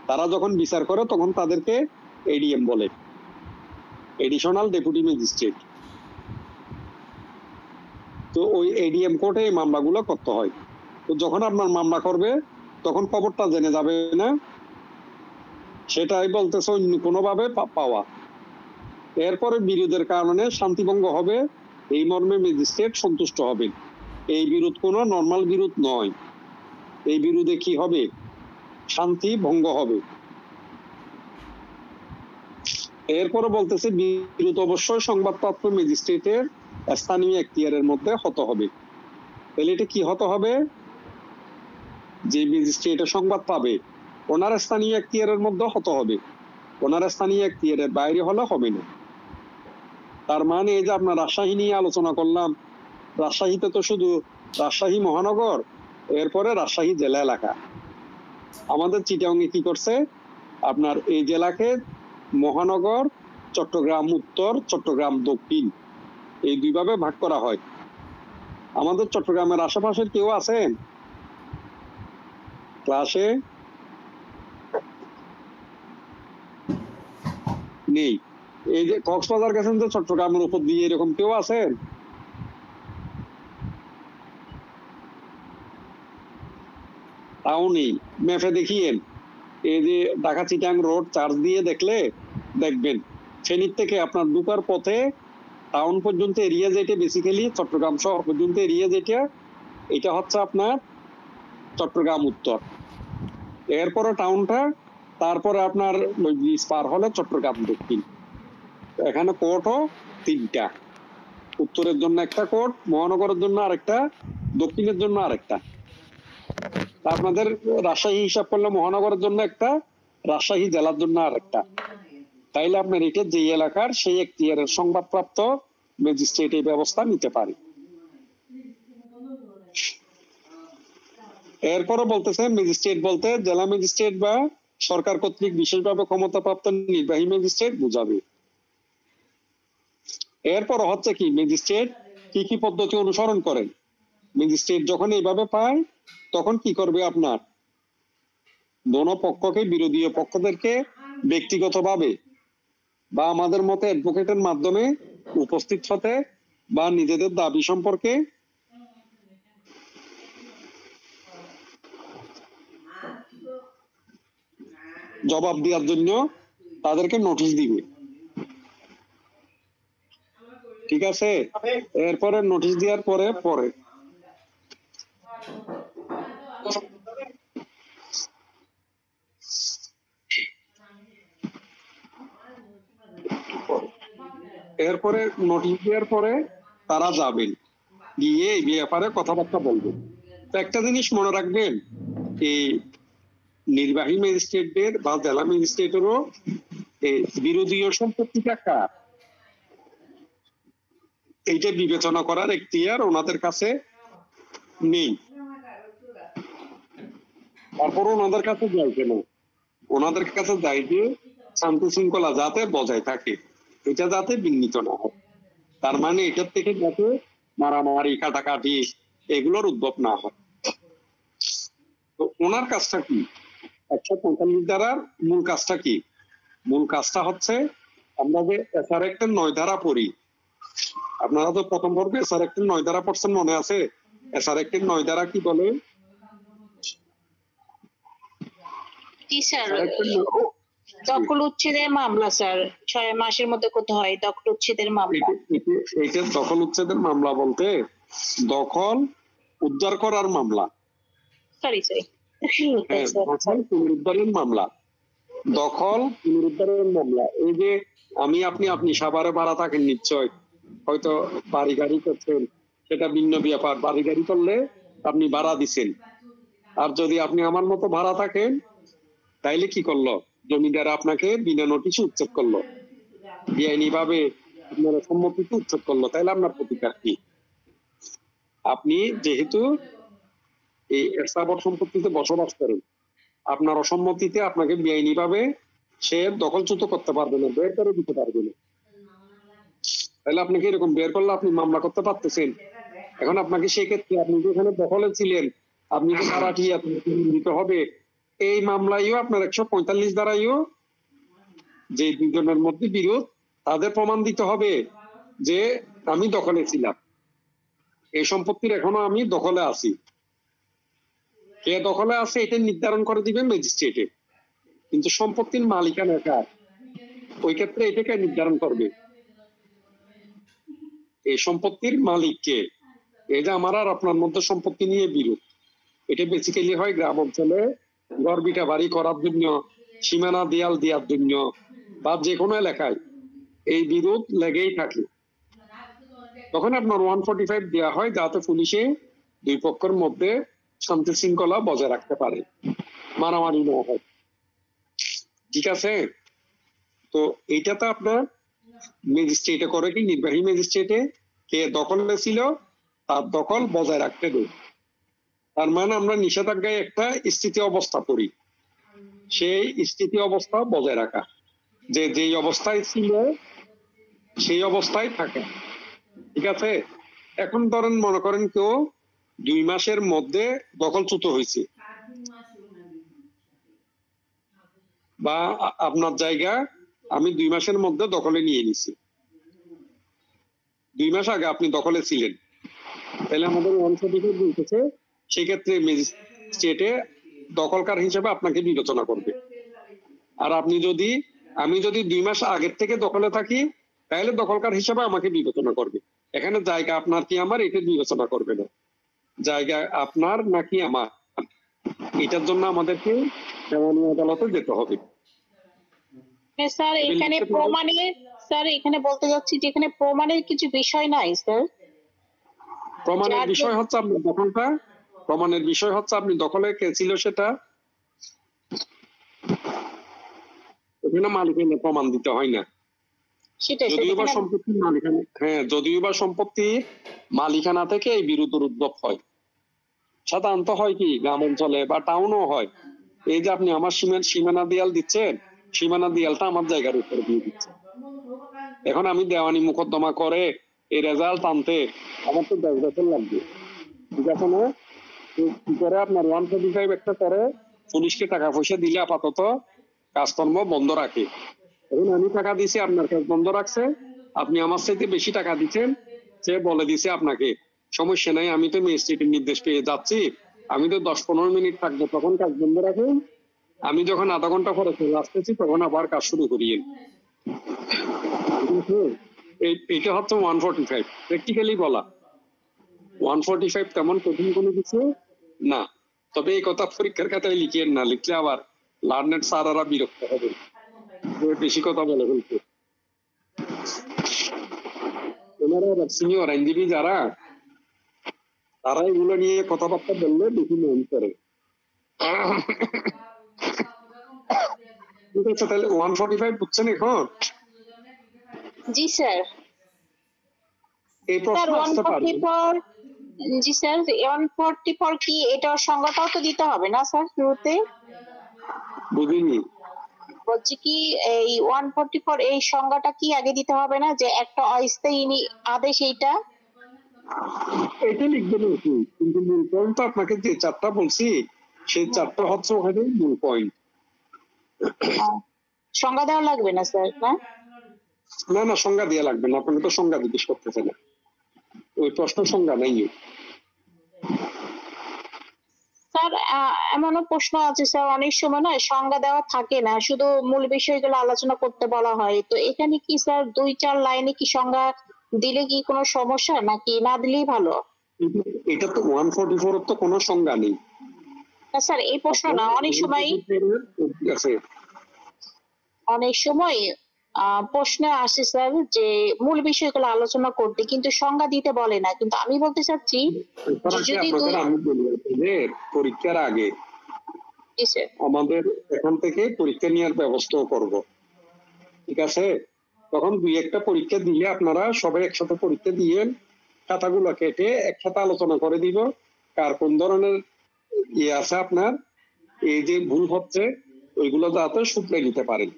তারা যখন বিচার করে তখন তাদেরকে এডিএম বলে, এডিশনাল ডেপুটি ম্যাজিস্ট্রেট। তো ওই এডিএম কোর্টে এই মামলাগুলো করতে হয়। তো যখন আপনার মামলা করবে তখন খবরটা জেনে যাবে না, সেটাই বলতেছে অন্য কোনোভাবে পাওয়া। এরপরে বিরোধের কারণে শান্তিভঙ্গ হবে এই মর্মে ম্যাজিস্ট্রেট সন্তুষ্ট হবেন। এই বিরোধ কোনো নর্মাল বিরোধ নয়, এই বিরোধে কি হবে? শান্তি ভঙ্গ হবে। এরপরে বলতেছে বিরোধ অবশ্যই সংবাদপত্র ম্যাজিস্ট্রেটের স্থানীয় এখতিয়ারের মধ্যে হতে হবে। তাহলে এটা কি হতে হবে? যে ম্যাজিস্ট্রেটের সংবাদ পাবে ওনার স্থানীয় এখতিয়ারের মধ্যে হতে হবে, ওনার স্থানীয় এখতিয়ারের বাইরে হলে হবে না। তার মানে এই যে আপনার রাজশাহী নিয়ে আলোচনা করলাম, রাজশাহীতে তো শুধু রাজশাহী মহানগর, এরপরে রাজশাহী জেলা এলাকা। আমাদের চিটাগাংয়ে কি করছে, আপনার এই জেলাকে মহানগর, চট্টগ্রাম উত্তর, চট্টগ্রাম দক্ষিণ, এই দুইভাবে ভাগ করা হয়। আমাদের চট্টগ্রামের আশেপাশের কেউ আছেন ক্লাসে? নেই। এই যে কক্সবাজার গেছেন তো চট্টগ্রামের উপর দিয়ে, এরকম কেউ আছেন? তাও নেই। ম্যাপে দেখিয়েন এই যে ঢাকা চিটাং রোড চার্জ দিয়ে দেখলে দেখবেন ফেনীর থেকে আপনার ঢুকার পথে টাউন পর্যন্ত এরিয়া যেটা বেসিক্যালি চট্টগ্রাম শহর পর্যন্ত এরিয়া যেটা এটা হচ্ছে আপনার চট্টগ্রাম উত্তর। এরপরে টাউনটা, তারপরে আপনার ব্রিজ পার হলে চট্টগ্রাম দক্ষিণ। এখানে কোর্টও 3টা, উত্তরের জন্য একটা কোর্ট, মহানগরের জন্য আরেকটা, দক্ষিণের জন্য আরেকটা। আপনাদের রাজশাহী হিসাব করলে মহানগরের জন্য একটা, রাজশাহী জেলার জন্য আরেকটা। তাইলে আপনার এটা যে এলাকার সেই এখতিয়ারের সংবাদপ্রাপ্ত ম্যাজিস্ট্রেট এই ব্যবস্থা নিতে পারে। এরপরও বলতেছে ম্যাজিস্ট্রেট বলতে জেলা ম্যাজিস্ট্রেট বা সরকার কর্তৃক বিশেষভাবে ক্ষমতাপ্রাপ্ত নির্বাহী ম্যাজিস্ট্রেট বোঝাবে। এরপর হচ্ছে কি ম্যাজিস্ট্রেট কি কি পদ্ধতি অনুসরণ করেন। ম্যাজিস্ট্রেট যখন এইভাবে পায় তখন কি করবে, আপনার দোনো পক্ষকে, বিরোধী পক্ষদেরকে ব্যক্তিগতভাবে বা আমাদের মতে অ্যাডভোকেটের মাধ্যমে উপস্থিত হতে বা নিজেদের দাবি সম্পর্কে জবাব দেওয়ার জন্য তাদেরকে নোটিশ দিবে। ঠিক আছে, এরপরে নোটিশ দেওয়ার পরে পরে এরপরে নোটিশ দেওয়ার পরে তারা যাবেন, গিয়ে এই ব্যাপারে কথাবার্তা বলবেন। তো একটা জিনিস মনে রাখবেন, এই নির্বাহী ম্যাজিস্ট্রেটদের বা জেলা ম্যাজিস্ট্রেটেরও বিরোধী সম্পত্তিটা কার এইটা বিবেচনা করার এখতিয়ার ওনাদের কাছে নেই। তারপর ওনাদের কাছে যাই কেন, ওনাদের কাছে যাই যে শান্তি শৃঙ্খলা যাতে বজায় থাকে, এটা যাতে বিঘ্নিত না হয়। তার মানে এটার থেকে যাতে মারামারি কাটাকাটি এগুলোর উদ্ভব না হয়। তো ওনার কাজটা কি, 145 ধারার মূল কাজটা কি? মূল কাজটা হচ্ছে আমরা যে এসআর অ্যাক্টের 9 ধারা পড়ি, আপনারা তো প্রথম পর্বে এসআর অ্যাক্টের 9 ধারা পড়ছেন, মনে আছে? এসআর অ্যাক্টের 9 ধারা কি বলে? জি স্যার, দখল উচ্ছেদের মামলা স্যার 6 মাসের মধ্যে করতে হয় দখল উচ্ছেদের মামলা। এইটা দখল উচ্ছেদের মামলা বলতে দখল উদ্ধার করার মামলা, সরি দখল পুনরুদ্ধারের মামলা, দখল পুনরুদ্ধারের মামলা। এই যে আপনি সাভারে ভাড়া থাকেন, নিশ্চয় হয়তো বাড়ি গাড়ি করছেন, সেটা ভিন্ন ব্যাপার। বাড়ি গাড়ি করলে আপনি ভাড়া দিচ্ছেন, আর যদি আপনি আমার মতো ভাড়া থাকেন তাইলে কি করলো, জমিদার আপনাকে বিনা নোটিশে উচ্ছেদ করলো, বেআইনি ভাবে আপনার সম্মতিতে উচ্ছেদ করলো, তাইলে আপনার প্রতিকার কি? আপনি যেহেতু এই স্থাবর সম্পত্তিতে বসবাস করেন, আপনার অসম্মতিতে আপনাকে বেআইনি ভাবে সে দখলচ্যুত করতে পারবে না, বের করে দিতে পারবে না। তাহলে আপনাকে এরকম বের করলে আপনি মামলা করতে পারতেছেন। এখন আপনাকে সেই ক্ষেত্রে আপনি যেখানে দখলে ছিলেন, আপনি যে ভাড়াটিয়া দিতে হবে, এই মামলায়ও আপনার 145 ধারায়ও যে দুজনের মধ্যে বিরোধ, তাদের প্রমাণ দিতে হবে যে আমি দখলে ছিলাম, এই সম্পত্তির এখনো আমি দখলে আছি। কে দখলে আছে এটা নির্ধারণ করে দিবেন ম্যাজিস্ট্রেটে, কিন্তু সম্পত্তির মালিকানা কার ওই ক্ষেত্রে এটাকে নির্ধারণ করবে এই সম্পত্তির মালিককে। এই যে আমার আর আপনার মধ্যে সম্পত্তি নিয়ে বিরোধ, এটা বেসিক্যালি হয় গ্রাম অঞ্চলে ঘর বিটা বাড়ি করার জন্য, সীমানা দেয়াল দেওয়ার জন্য, বা যে কোনো এলাকায় এই বিরোধ লেগেই থাকে। তখন আপনার 145 দেওয়া হয়, যাতে পুলিশে দুই পক্ষের মধ্যে শান্তি শৃঙ্খলা বজায় রাখতে পারে, মারামারি না হয়। ঠিক আছে, তো এইটাতে আপনার ম্যাজিস্ট্রেটে করে কি, নির্বাহী ম্যাজিস্ট্রেটে কে দখলে ছিল তার দখল বজায় রাখতে দেয়। তার মানে আমরা নিষেধাজ্ঞায় একটা স্থিতি অবস্থা করি, সেই স্থিতি অবস্থা বজায় রাখা, যে যেই অবস্থায় ছিল সেই অবস্থায় থাকে। ঠিক আছে, এখন ধরেন মনে করেন কেউ 2 মাসের মধ্যে দখলচ্যুত হয়েছে, বা আপনার জায়গা আমি 2 মাসের মধ্যে দখলে নিয়ে নিছি, 2 মাস আগে আপনি দখলে ছিলেন, তাহলে আমাদের 145 বলতেছে সেক্ষেত্রে ম্যাজিস্ট্রেটে দখলকার হিসেবে আপনাকে বিবেচনা করবে। আর আমি যদি 2 মাস আগের থেকে দখলে থাকি, তাহলে দখলকার হিসাবে আমাকে বিবেচনা করবে। এখানে জায়গা আপনার কি আমার এটা বিবেচনা করবে না, জায়গা আপনার নাকি আমার, এটার জন্য আমাদেরকে দেওয়ানি আদালতে যেতে হবে। স্যার এখানে প্রমাণের, স্যার এখানে বলতে যাচ্ছি যে এখানে প্রমাণের কিছু বিষয় নাই স্যার। প্রমাণের বিষয় হচ্ছে আপনার দখলটা, প্রমাণের বিষয় হচ্ছে আপনি দখলে কে ছিল সেটা, এখানে মালিকানা প্রমাণ দিতে হয় না। সেটাই যদিও বা সম্পত্তির মালিকানা, হ্যাঁ যদিও বা সম্পত্তির মালিকানা থেকে এই বিরোধের উদ্ভব হয়। সাধারণত হয় কি গ্রাম অঞ্চলে বা টাউনও হয়, এই যে আপনি আমার সীমানা দেয়াল দিচ্ছেন, সীমানা দেয়ালটা আমার জায়গার উপরে দিয়ে দিচ্ছে। এখন আমি দেওয়ানি মোকদ্দমা করে এই রেজাল্ট আনতে আমার তো 10 বছর লাগবে, ঠিক আছে না? কি করে আপনার 145 একটা করে পুলিশকে টাকা পয়সা দিলে আপাতত কাজকর্ম বন্ধ রাখে। এখন আমি টাকা দিছি, আপনার কাজ বন্ধ রাখছে, আপনি আমার চাইতে বেশি টাকা দিচ্ছেন, সে বলে দিছে আপনাকে সমস্যা নাই, আমি তো ম্যাজিস্ট্রেটের নির্দেশ পেয়ে যাচ্ছি, আমি তো 10-15 মিনিট থাকবো, তখন কাজ বন্ধ রাখুন, আমি যখন আধা ঘন্টা পরে চলে আসতেছি তখন আবার কাজ শুরু করিয়েন। এটা হচ্ছে 145 প্র্যাকটিক্যালি বলা। 145 তেমন কঠিন কোনো কিছু না, তবে এই কথা পরীক্ষার খাতায় লিখিয়েন না, লিখলে আবার লার্নেড স্যাররা বিরক্ত হবে, বেশি কথা বলে ফেলছে। ওনারা সিনিয়র আইনজীবী যারা, তারা এগুলো নিয়ে কথাবার্তা বললে বেশি মন করে। ঠিক আছে, তাহলে 145 বুঝছেন এখন? জি স্যার। এই প্রশ্ন আসতে পারে। জি স্যার, 144 কি এটার সংজ্ঞাটাও তো দিতে হবে না স্যার শুরুতে? বুঝিনি। বলছি কি এই 144 এই সংজ্ঞাটা কি আগে দিতে হবে না, যে একটা অস্থায়ী আদেশ এইটা? এটা লিখবেন কি, কিন্তু মূল পয়েন্ট তো আপনাকে যে 4টা বলছি সেই 4টা হচ্ছে ওখানে মূল পয়েন্ট। সংজ্ঞা দেওয়া লাগবে না স্যার? না না সংজ্ঞা দেওয়া লাগবে না, আপনাকে তো সংজ্ঞা জিজ্ঞেস করতেছে না, ওই প্রশ্ন সংজ্ঞা নাই। স্যার এমনও প্রশ্ন আছে স্যার, অনেক সময় না সংজ্ঞা দেওয়া থাকে না, শুধু মূল বিষয়গুলো আলোচনা করতে বলা হয়, তো এখানে কি স্যার 2-4 লাইনে কি সংজ্ঞা দিলে কি কোনো সমস্যা, নাকি না দিলেই ভালো? এটা তো 144 এর তো কোনো সংজ্ঞা নেই। না স্যার এই প্রশ্ন না, অনেক সময় প্রশ্ন আসে স্যার যে মূল বিষয়গুলো আলোচনা করতে, কিন্তু সংজ্ঞা দিতে বলে না, কিন্তু আমি বলতে চাচ্ছি যদি পরীক্ষার আগে আমাদের এখান থেকে পরীক্ষা নেওয়ার ব্যবস্থা করব, ঠিক আছে? তখন 2-1টা পরীক্ষা দিলে আপনারা সবাই একসাথে পরীক্ষা দিয়ে খাতাগুলো কেটে একসাথে আলোচনা করে দিব, কার কোন ধরনের ইয়ে আছে আপনার, এই যে ভুল হচ্ছে ওইগুলো যাতে শুধরে নিতে পারেন।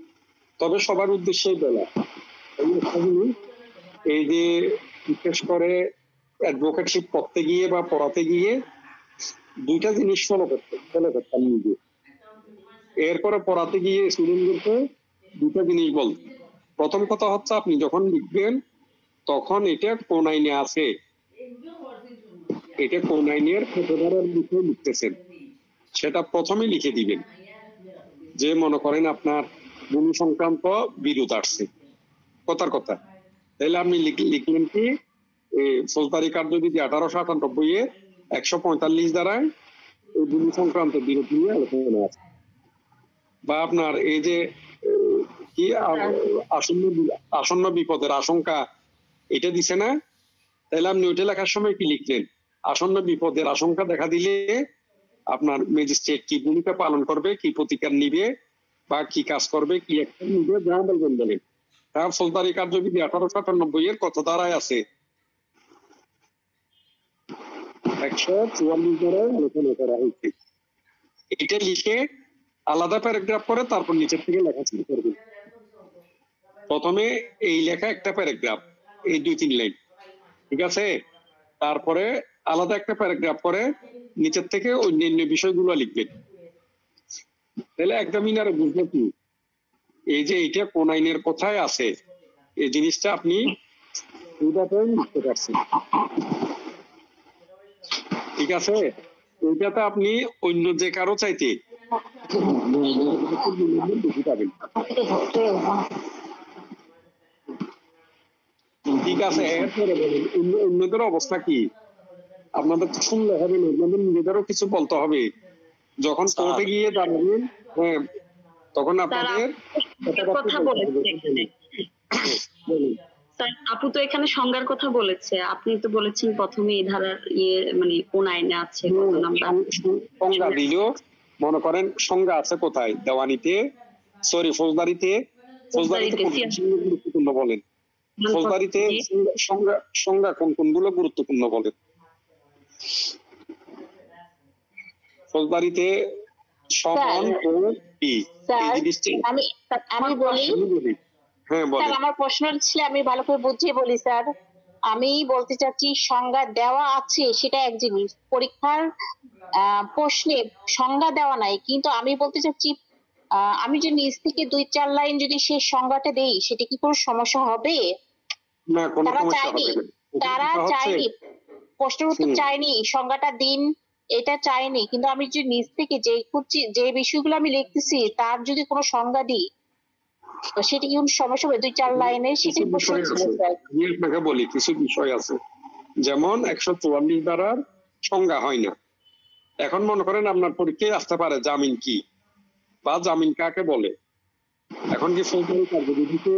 তবে সবার উদ্দেশ্যে বলা, এই যে বিশেষ করে অ্যাডভোকেটশিপ করতে গিয়ে বা পড়াতে গিয়ে 2টা জিনিস ফলো করতাম নিজে, এরপরে পড়াতে গিয়ে স্টুডেন্টদেরকে 2টা জিনিস বল। প্রথম কথা হচ্ছে আপনি যখন লিখবেন তখন এটা কোন আইনে আছে, এটা কোন আইনের ক্ষেত্রধারার বিষয়ে লিখতেছেন সেটা প্রথমে লিখে দিবেন। যে মনে করেন আপনার ভূমি সংক্রান্ত বিরোধ আসছে, কথার কথা, তাহলে আপনি লিখলেন কি ফৌজদারি কার্যবিধি 1898 এর 145 দ্বারায় এই ভূমি সংক্রান্ত বিরোধ নিয়ে আলোচনা আছে। বা আপনার এই যে কি আসন্ন বিপদের আশঙ্কা এটা দিছে না, তাহলে আপনি ওইটা লেখার সময় কি লিখলেন, আসন্ন বিপদের আশঙ্কা দেখা দিলে আপনার ম্যাজিস্ট্রেট কি ভূমিকা পালন করবে, কি প্রতিকার নিবে বা কি কাজ করবে, কি একটা নিবে, যা বলবেন বলেন। তার ফৌজদারি কার্যবিধি 1898 এর কত ধারায় আছে, 144 ধারায় আলোচনা করা হয়েছে। এটা লিখে আলাদা প্যারাগ্রাফ করে তারপর নিচের থেকে লেখা শুরু করবেন। প্রথমে এই লেখা একটা প্যারাগ্রাফ, এই 2-3 লাইন, ঠিক আছে? তারপরে আলাদা একটা প্যারাগ্রাফ করে নিচের থেকে অন্যান্য বিষয়গুলো লিখবেন। তাহলে একদমই বুঝবে কি এই যে এটা কোন আইনের কোথায় আছে, এই জিনিসটা আপনি লিখতে পারছেন, ঠিক আছে? ওইটাতে আপনি অন্য যে কারো চাইতে বেশি পাবেন। ঠিক আছে, এরপরে বলেন অন্যদের অবস্থা কি? আপনাদের তো শুনলে হবে না, আপনাদের নিজেদেরও কিছু বলতে হবে। যখন কোর্টে গিয়ে দাঁড়াবেন, হ্যাঁ, তখন আপনাদের কথা বলেছে এখানে। স্যার, আপু তো এখানে সংজ্ঞার কথা বলেছে, আপনি তো বলেছেন প্রথমে এই ধারার মানে কোন আইনে আছে, কত নাম্বার সংজ্ঞা দিলেও মনে করেন সংজ্ঞা আছে কোথায়? দেওয়ানিতে, সরি ফৌজদারিতে। ফৌজদারিতে গুরুত্বপূর্ণ বলেন, ফৌজদারিতে সংজ্ঞা কোন কোনগুলো গুরুত্বপূর্ণ বলেন? ফৌজদারিতে সমন ও কি আমি বলি। হ্যাঁ বলেন। স্যার, আমার প্রশ্ন ছিল, আমি ভালো করে বুঝিয়ে বলি স্যার। আমি বলতে চাচ্ছি সংজ্ঞা দেওয়া আছে সেটা এক জিনিস, পরীক্ষার প্রশ্নে সংজ্ঞা দেওয়া নাই, কিন্তু আমি বলতে চাচ্ছি আমি যদি নিজ থেকে 2-4 লাইন যদি সেই সংজ্ঞাটা দেই, সেটা কি কোনো সমস্যা হবে? না, কোনো তারা সমস্যা চাইনি, হবে না। তারা চাইনি প্রশ্নের উত্তর চাইনি, সংজ্ঞাটা দিন এটা চাইনি, কিন্তু আমি যদি নিজ থেকে যে বিষয়গুলো আমি লিখতেছি তার যদি কোনো সংজ্ঞা দিই, তো সেটা কি কোনো সমস্যা হবে? 2-4 লাইনে সেটা প্রশ্ন ছিল স্যার। আমি আপনাকে বলি কিছু বিষয় আছে, যেমন 144 ধারার সংজ্ঞা হয় না। এখন মনে করেন আপনার পরীক্ষায় আসতে পারে জামিন কি বা জামিন কাকে বলে। এখন কি ফৌজদারি কার্যবিধিতে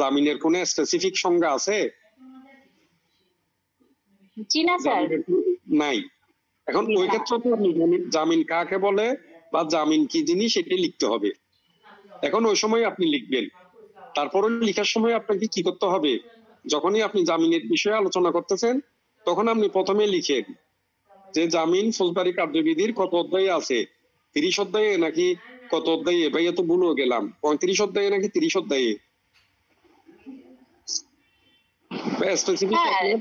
জামিনের কোন স্পেসিফিক সংজ্ঞা আছে? জি না স্যার, নাই। এখন ওই ক্ষেত্রে তো আপনি জামিন কাকে বলে বা জামিন কি জিনিস সেটাই লিখতে হবে। এখন ওই সময় আপনি লিখবেন, তারপরে লেখার সময় আপনাকে কি করতে হবে? যখনই আপনি জামিনের বিষয়ে আলোচনা করতেছেন, তখন আপনি প্রথমে লিখেন যে জামিন ফৌজদারি কার্যবিধির কত অধ্যায়ে আছে, 30 অধ্যায়ে নাকি কত অধ্যায়ে? ভাইয়া তো ভুলেও গেলাম, 35 অধ্যায়ে নাকি 30 অধ্যায়ে? স্পেসিফিক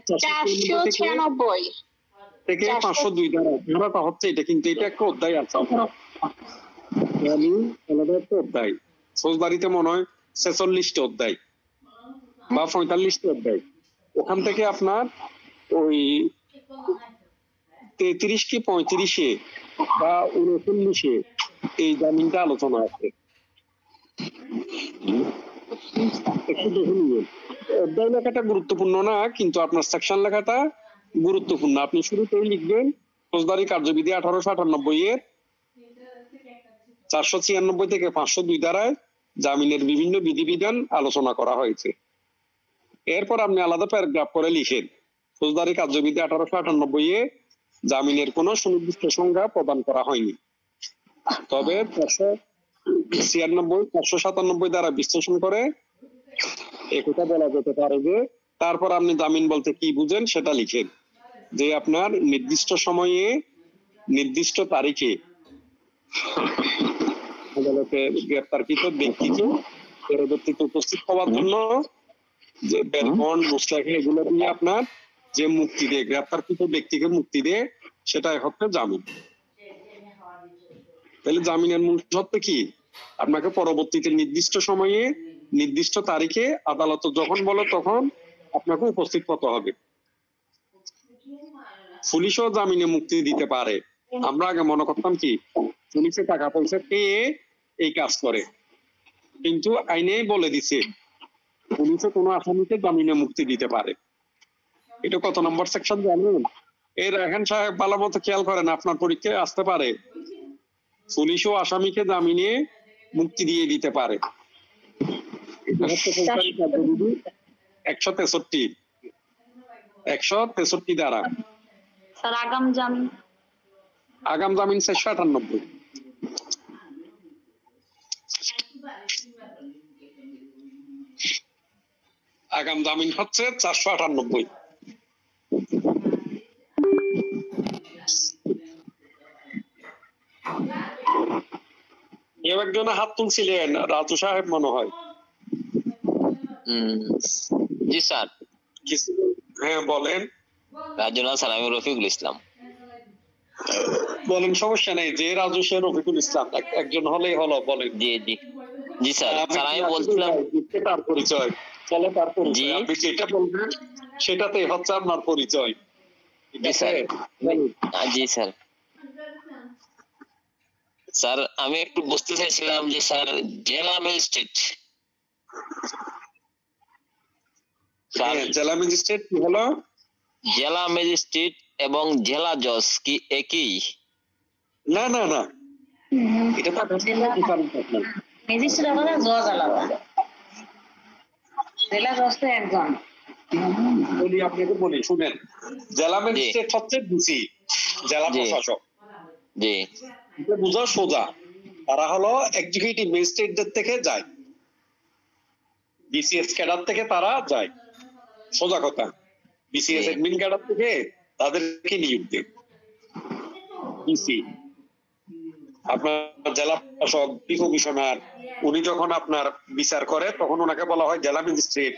496 থেকে 502 ধারাটা হচ্ছে এটা, কিন্তু এটা একটা অধ্যায় আছে আলাদা একটা অধ্যায়। ফৌজদারিতে মনে হয় 46টা অধ্যায় বা 45টা অধ্যায়। ওখান থেকে আপনার ওই 33 কি 35-এ বা 39-এ এই জামিনটা আলোচনা আছে। একটু দেখে নিবেন। অধ্যায় লেখাটা গুরুত্বপূর্ণ না, কিন্তু আপনার সেকশন লেখাটা গুরুত্বপূর্ণ। আপনি শুরুতেই লিখবেন ফৌজদারি কার্যবিধি 1898 এর 496 থেকে 502 ধারায় জামিনের বিভিন্ন বিধিবিধান আলোচনা করা হয়েছে। এরপর আপনি আলাদা প্যারাগ্রাফ করে লিখেন ফৌজদারি কার্যবিধি 1898-এ জামিনের কোন সুনির্দিষ্ট সংজ্ঞা প্রদান করা হয়নি, তবে 496, 497 দ্বারা বিশ্লেষণ করে একথা বলা যেতে পারে যে, তারপর আপনি জামিন বলতে কি বুঝেন সেটা লিখেন যে আপনার নির্দিষ্ট সময়ে নির্দিষ্ট তারিখে আদালতে গ্রেপ্তারকৃত ব্যক্তিকে পরবর্তীতে উপস্থিত হওয়ার জন্য যে বেলবন্ড মুস্তাকি এগুলো নিয়ে আপনার যে মুক্তি দেয়, গ্রেপ্তারকৃত ব্যক্তিকে মুক্তি দেয়, সেটাই হচ্ছে জামিন। তাহলে জামিনের মূল শর্ত কি? আপনাকে পরবর্তীতে নির্দিষ্ট সময়ে নির্দিষ্ট তারিখে আদালত যখন বলে তখন আপনাকে উপস্থিত হতে হবে। পুলিশও জামিনে মুক্তি দিতে পারে। আমরা আগে মনে করতাম কি পুলিশে টাকা পয়সা পেয়ে এই কাজ করে, কিন্তু আইনে বলে দিছে পুলিশে কোনো আসামিকে জামিনে মুক্তি দিতে পারে। এটা কত নম্বর সেকশন জানেন? এই রায়হান সাহেব ভালো মতো খেয়াল করেন, আপনার পরীক্ষায় আসতে পারে পুলিশও আসামিকে জামিনে মুক্তি দিয়ে দিতে পারে। 163 দ্বারা স্যার আগাম জামিন 498। আগাম জামিন হচ্ছে 498। কেউ একজনে হাত তুলছিলেন, রাজু সাহেব মনে হয়। জি স্যার। হ্যাঁ বলেন। রাজু না স্যার, আমি রফিকুল ইসলাম। বলেন, সমস্যা নেই, যে রাজু সে রফিকুল ইসলাম, একজন হলেই হলো। বলেন। জি জি জি স্যার। স্যার আমি বলছিলাম তার পরিচয়, চলো তার পরিচয়, আপনি যেটা বলবেন সেটাতেই হচ্ছে আপনার পরিচয়। জি স্যার। জি স্যার। স্যার আমি একটু বুঝতে চাইছিলাম যে স্যার জেলা ম্যাজিস্ট্রেট স্যার জেলা ম্যাজিস্ট্রেট কি হলো? জেলা ম্যাজিস্ট্রেট এবং জেলা জজ কি একই? না না না, এটা তো ম্যাজিস্ট্রেট আলাদা, জজ আলাদা। জেলা জজ তো একজন। বলি, আপনাকে বলি শুনেন, জেলা ম্যাজিস্ট্রেট হচ্ছে ডিসি, জেলা জি। প্রশাসক। জি এটা বোঝা সোজা, তারা হলো এক্সিকিউটিভ ম্যাজিস্ট্রেটদের থেকে যায়, বিসিএস ক্যাডার থেকে তারা যায়, সোজা কথা। বিসিএস জি। অ্যাডমিন ক্যাডার থেকে তাদেরকে নিয়োগ দেয় ডিসি। আপনার জেলা প্রশাসক, কমিশনার, উনি যখন আপনার বিচার করে তখন ওনাকে বলা হয় জেলা ম্যাজিস্ট্রেট,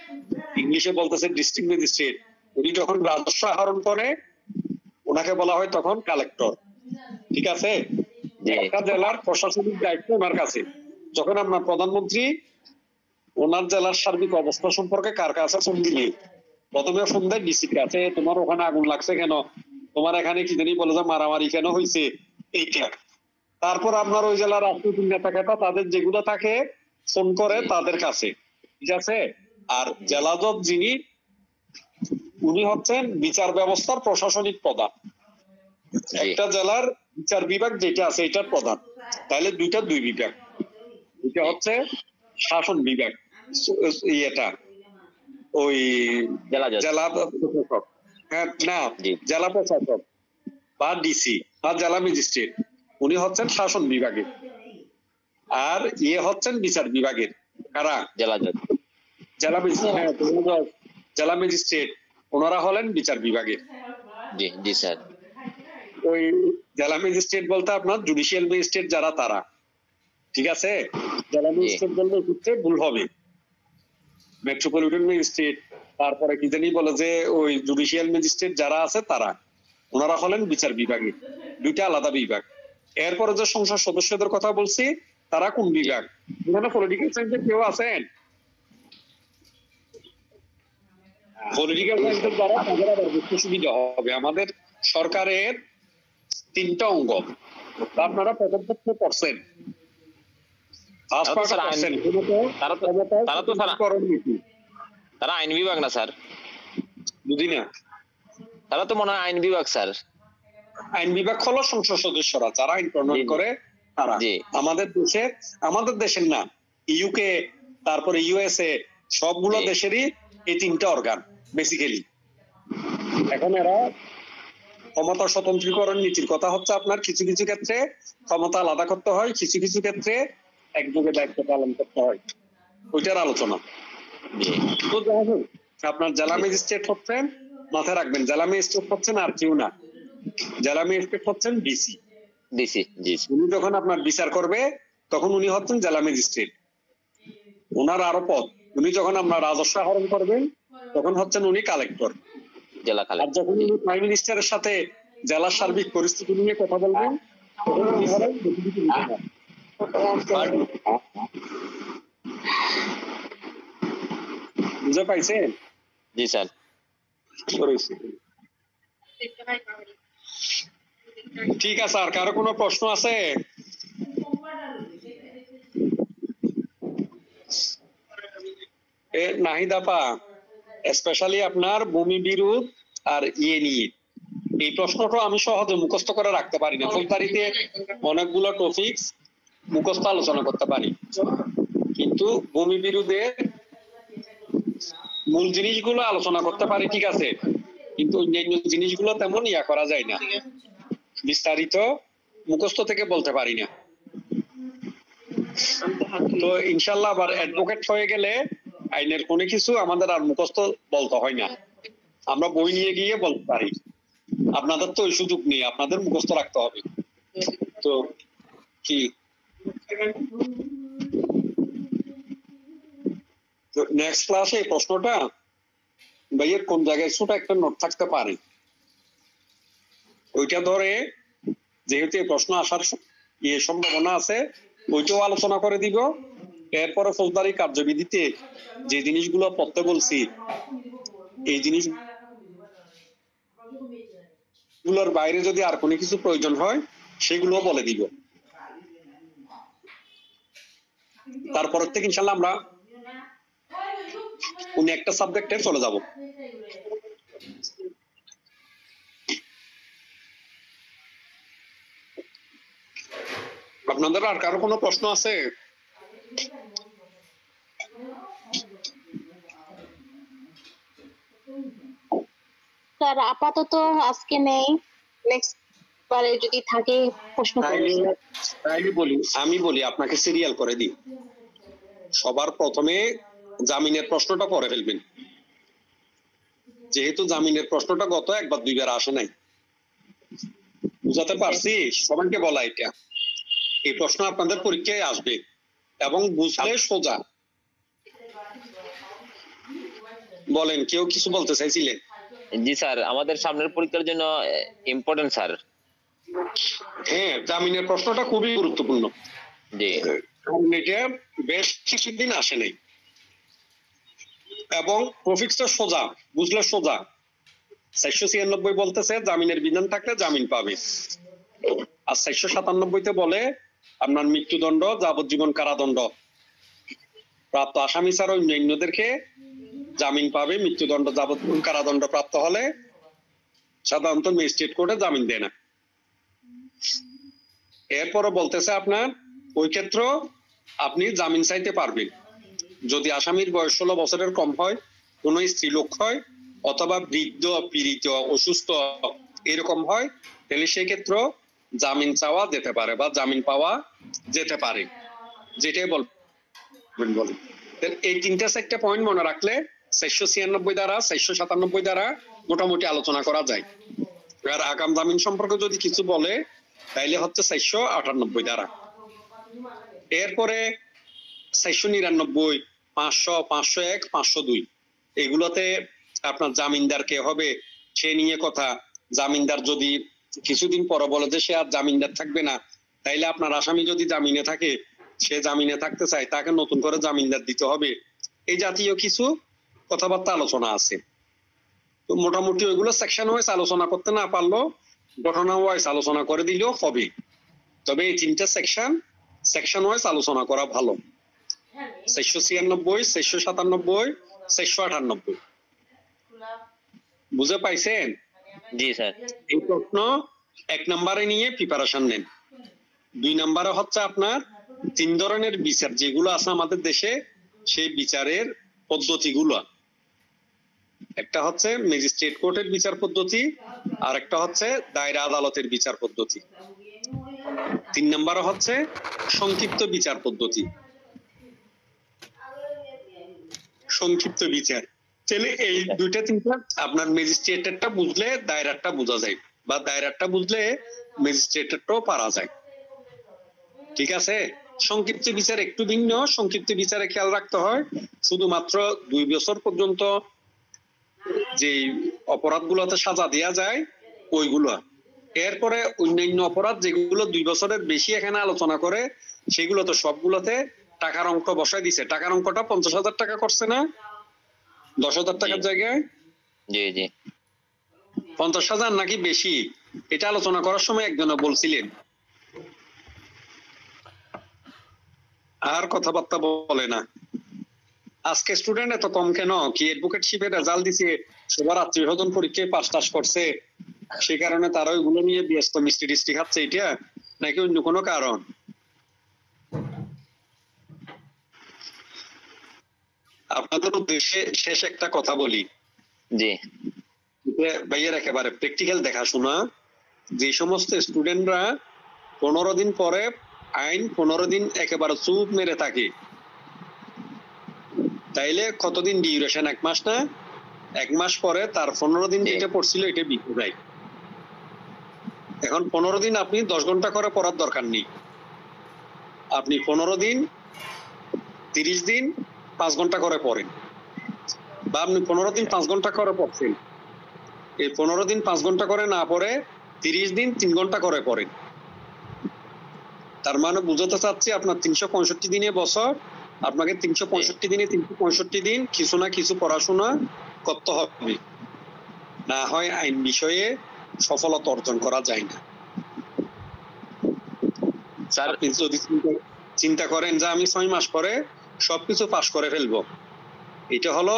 ইংলিশে বলতেছে ডিস্ট্রিক্ট ম্যাজিস্ট্রেট। উনি যখন রাজস্ব আহরণ করে ওনাকে বলা হয় তখন কালেক্টর। ঠিক আছে? জি। একটা জেলার প্রশাসনিক দায়িত্ব ওনার কাছে। যখন আপনার প্রধানমন্ত্রী ওনার জেলার সার্বিক অবস্থা সম্পর্কে কার কাছে ফোন দিলে, প্রথমে ফোন দেয় ডিসির কাছে, তোমার ওখানে আগুন লাগছে কেন, তোমার এখানে কি জানি বলে যে মারামারি কেন হয়েছে, এইটা। তারপর আপনার ওই জেলার রাজনৈতিক নেতা কেতা তাদের যেগুলো থাকে ফোন করে তাদের কাছে। ঠিক আছে? আর জেলা জজ যিনি, উনি হচ্ছেন বিচার ব্যবস্থার প্রশাসনিক প্রধান। একটা জেলার বিচার বিভাগ যেটা আছে এটার প্রধান। তাহলে দুই বিভাগ, এটা হচ্ছে শাসন বিভাগ, ইয়েটা ওই জেলা জজ। জেলা প্রশাসক, হ্যাঁ না, জি। জেলা প্রশাসক বা ডিসি বা জেলা ম্যাজিস্ট্রেট, উনি হচ্ছেন শাসন বিভাগের। আর ইয়ে হচ্ছেন বিচার বিভাগের। কারা? জেলা জজ। জেলা ম্যাজিস্ট্রেট, হ্যাঁ, জেলা ম্যাজিস্ট্রেট ওনারা হলেন বিচার বিভাগের। জি জি স্যার। ওই জেলা ম্যাজিস্ট্রেট বলতে আপনার জুডিশিয়াল ম্যাজিস্ট্রেট যারা তারা। ঠিক আছে? জেলা ম্যাজিস্ট্রেট বললে ক্ষেত্রে ভুল হবে। মেট্রোপলিটন ম্যাজিস্ট্রেট, তারপরে কি জানি বলে যে ওই জুডিশিয়াল ম্যাজিস্ট্রেট যারা আছে তারা, ওনারা হলেন বিচার বিভাগে। দুইটা আলাদা বিভাগ। এরপরে যে সংসদ সদস্যদের কথা বলছি তারা কোন বিভাগ? এখানে পলিটিক্যাল সায়েন্সের কেউ আছেন? পলিটিক্যাল সায়েন্সের যারা তাদের আবার বুঝতে সুবিধা হবে। আমাদের সরকারের 3টা অঙ্গ, আপনারা প্রথম পত্র পড়ছেন। তারা আইন বিভাগ না স্যার? বুঝি না। তারা তো মনে হয় আইন বিভাগ স্যার। আইন বিভাগ হলো সংসদ সদস্যরা যারা আইন প্রণয়ন করে তারা। জি। আমাদের দেশের না, ইউকে, তারপরে ইউএসএ, সবগুলো জি। দেশেরই এই 3টা অর্গান বেসিক্যালি। এখন এরা ক্ষমতা স্বতন্ত্রীকরণ নীতির কথা হচ্ছে আপনার কিছু কিছু ক্ষেত্রে ক্ষমতা আলাদা করতে হয়, কিছু কিছু ক্ষেত্রে একযোগে দায়িত্ব পালন করতে হয়, ওইটার আলোচনা। তো যাই হোক, আপনার জেলা ম্যাজিস্ট্রেট হচ্ছেন, মাথায় রাখবেন, জেলা ম্যাজিস্ট্রেট হচ্ছেন আর কেউ না, জেলা ম্যাজিস্ট্রেট হচ্ছেন ডিসি। ডিসি। জি। উনি যখন আপনার বিচার করবে তখন উনি হচ্ছেন জেলা ম্যাজিস্ট্রেট। ওনার আরো পদ, উনি যখন আপনার রাজস্ব আহরণ করবেন তখন হচ্ছেন উনি কালেক্টর। জেলা আর কালেক্টর। যখন উনি প্রাইম মিনিস্টারের সাথে জেলার সার্বিক পরিস্থিতি নিয়ে কথা বলবেন তখন উনি হলেন ডেপুটি কমিশনার। বুঝে পাইছেন? জি স্যার। ঠিক আছে, আর কারো কোনো প্রশ্ন আছে? নাহিদাপা, স্পেশালি আপনার ভূমি বিরোধ আর ইয়ে নিয়ে এই প্রশ্নটা আমি সহজে মুখস্থ করে রাখতে পারি না। ফুলতারিতে অনেকগুলো টপিকস মুখস্থ আলোচনা করতে পারি, কিন্তু ভূমি বিরোধের মূল জিনিসগুলো আলোচনা করতে পারি, ঠিক আছে, কিন্তু অন্যান্য জিনিসগুলো তেমন ইয়া করা যায় না, বিস্তারিত মুখস্থ থেকে বলতে পারি না। তো ইনশাল্লাহ আবার অ্যাডভোকেট হয়ে গেলে আইনের কোনো কিছু আমাদের আর মুখস্থ বলতে হয় না, আমরা বই নিয়ে গিয়ে বলতে পারি। আপনাদের তো ওই সুযোগ নেই, আপনাদের মুখস্থ রাখতে হবে। তো কি নেক্সট ক্লাসে এই প্রশ্নটা ভাইয়ের কোন জায়গায় ছোট একটা নোট থাকতে পারে, ওইটা ধরে যেহেতু এই প্রশ্ন আসার সম্ভাবনা আছে ওইটাও আলোচনা করে দিব। এরপরে ফৌজদারি কার্যবিধিতে যে জিনিসগুলো পড়তে বলছি এই জিনিসগুলোর বাইরে যদি আর কোনো কিছু প্রয়োজন হয় সেগুলো বলে দিব। তারপরের থেকে ইনশাল্লাহ আমরা অন্য একটা সাবজেক্টে চলে যাব। আপনাদের আর কারো কোনো প্রশ্ন আছে? স্যার আপাতত আজকে নেই, নেক্সট বারে যদি থাকে প্রশ্ন করবেন। আমি বলি আপনাকে সিরিয়াল করে দিই। সবার প্রথমে জামিনের প্রশ্নটা পড়ে ফেলবেন, যেহেতু জামিনের প্রশ্নটা গত একবার দুইবার আসে নাই। বুঝাতে পারছি? সবাইকে বলা এটা, এই প্রশ্ন আপনাদের পরীক্ষায় আসবে এবং বুঝলে সোজা। বলেন, কেউ কিছু বলতে চাইছিলেন? জি স্যার, আমাদের সামনের পরীক্ষার জন্য ইম্পর্টেন্ট স্যার। হ্যাঁ, জামিনের প্রশ্নটা খুবই গুরুত্বপূর্ণ। জি, কারণ এটা বেশ কিছুদিন আসে নাই এবং প্রফিক্সটা সোজা, বুঝলে সোজা। 496 বলতেছে জামিনের বিধান থাকলে জামিন পাবে, আর 497 বলে আপনার মৃত্যুদণ্ড, যাবজ্জীবন কারাদণ্ড প্রাপ্ত আসামি ছাড়া অন্যান্যদেরকে জামিন পাবে। মৃত্যুদণ্ড, যাবজ্জীবন কারাদণ্ড প্রাপ্ত হলে সাধারণত ম্যাজিস্ট্রেট কোর্টে জামিন দেয় না। এরপরে বলতেছে আপনার ওই ক্ষেত্র আপনি জামিন চাইতে পারবেন যদি আসামির বয়স 16 বছরের কম হয়, কোন স্ত্রীলোক হয়, অথবা বৃদ্ধ, পীড়িত, অসুস্থ এরকম হয়, তাহলে সেই ক্ষেত্রে জামিন চাওয়া যেতে পারে বা জামিন পাওয়া যেতে পারে। যেটাই বলেন। এই তিনটা চারটা পয়েন্ট মনে রাখলে 496 দ্বারা 497 দ্বারা মোটামুটি আলোচনা করা যায়। আর আগাম জামিন সম্পর্কে যদি কিছু বলে তাইলে হচ্ছে 498 দ্বারা। এরপরে 499, 500, 501, 502 এগুলোতে আপনার জামিনদার কে হবে সে নিয়ে কথা। জামিনদার যদি কিছুদিন পরে বলে যে সে আর জামিনদার থাকবে না, তাইলে আপনার আসামি যদি জামিনে থাকে, সে জামিনে থাকতে চায়, তাকে নতুন করে জামিনদার দিতে হবে। এই জাতীয় কিছু কথাবার্তা আলোচনা আছে। তো মোটামুটি ওইগুলো সেকশন ওয়াইজ আলোচনা করতে না পারলেও ঘটনা ওয়াইজ আলোচনা করে দিলেও হবে। তবে এই তিনটা সেকশন ওয়াইজ আলোচনা করা ভালো। 496, 497, 498 বুঝে পাইছেন? জি স্যার। এই প্রশ্ন 1 নম্বরে নিয়ে প্রিপারেশন নেন। 2 নম্বরে হচ্ছে আপনার 3 ধরনের বিচার যেগুলো আছে আমাদের দেশে, সেই বিচারের পদ্ধতিগুলো। একটা হচ্ছে ম্যাজিস্ট্রেট কোর্টের বিচার পদ্ধতি, আর একটা হচ্ছে দায়রা আদালতের বিচার পদ্ধতি। 3 নম্বরে হচ্ছে সংক্ষিপ্ত বিচার পদ্ধতি, সংক্ষিপ্ত বিচার। তাহলে এই দুইটা তিনটা আপনার ম্যাজিস্ট্রেটেরটা বুঝলে দায়রাটা বোঝা যায়, বা দায়রাটা বুঝলে ম্যাজিস্ট্রেটেরটাও পারা যায়। ঠিক আছে? সংক্ষিপ্ত বিচার একটু ভিন্ন। সংক্ষিপ্ত বিচারে খেয়াল রাখতে হয় শুধুমাত্র 2 বছর পর্যন্ত যে অপরাধগুলোতে সাজা দেয়া যায় ওইগুলো। এরপরে অন্যান্য অপরাধ যেগুলো 2 বছরের বেশি এখানে আলোচনা করে, সেগুলো তো সবগুলোতে টাকার অঙ্ক বসায় দিছে। টাকার অঙ্কটা 50,000 টাকা করছে না, 10,000 টাকার জায়গায়? জি জি। 50,000 নাকি বেশি, এটা আলোচনা করার সময় একজনে বলছিলেন। আর কথাবার্তা বলে না। আজকে স্টুডেন্ট এত কম কেন? কি অ্যাডভোকেটশিপের রেজাল্ট দিছে, সবার আত্মীয় স্বজন পরীক্ষায় পাস টাস করছে, সেই কারণে তারা ওইগুলো নিয়ে ব্যস্ত, মিষ্টি টিষ্টি খাচ্ছে, এটা নাকি অন্য কোনো কারণ? আপনাদের উদ্দেশ্যে শেষ একটা কথা বলি। জি ভাইয়ের একেবারে প্র্যাকটিক্যাল দেখাশোনা। যে সমস্ত স্টুডেন্টরা 15 দিন পরে আইন 15 দিন একেবারে চুপ মেরে থাকে, তাইলে কতদিন ডিউরেশন? 1 মাস না? 1 মাস পরে তার 15 দিন যেটা পড়ছিল এটা বিকে যায়। এখন 15 দিন আপনি 10 ঘন্টা করে পড়ার দরকার নেই। আপনি 15 দিন, 30 দিন 5 ঘন্টা করে পড়েন, বা আপনি 15 দিন 5 ঘন্টা করে পড়ছেন, এই 15 দিন 5 ঘন্টা করে না পড়ে 30 দিন 3 ঘন্টা করে পড়েন। তার মানে বুঝাতে চাচ্ছি আপনার 365 দিনে বছর, আপনাকে 365 দিনে 365 দিন কিছু না কিছু পড়াশোনা করতে হবে, না হয় আইন বিষয়ে সফলতা অর্জন করা যায় না। স্যার। আপনি যদি চিন্তা করেন যে আমি 6 মাস পরে সবকিছু পাশ করে ফেলবো, এটা হলো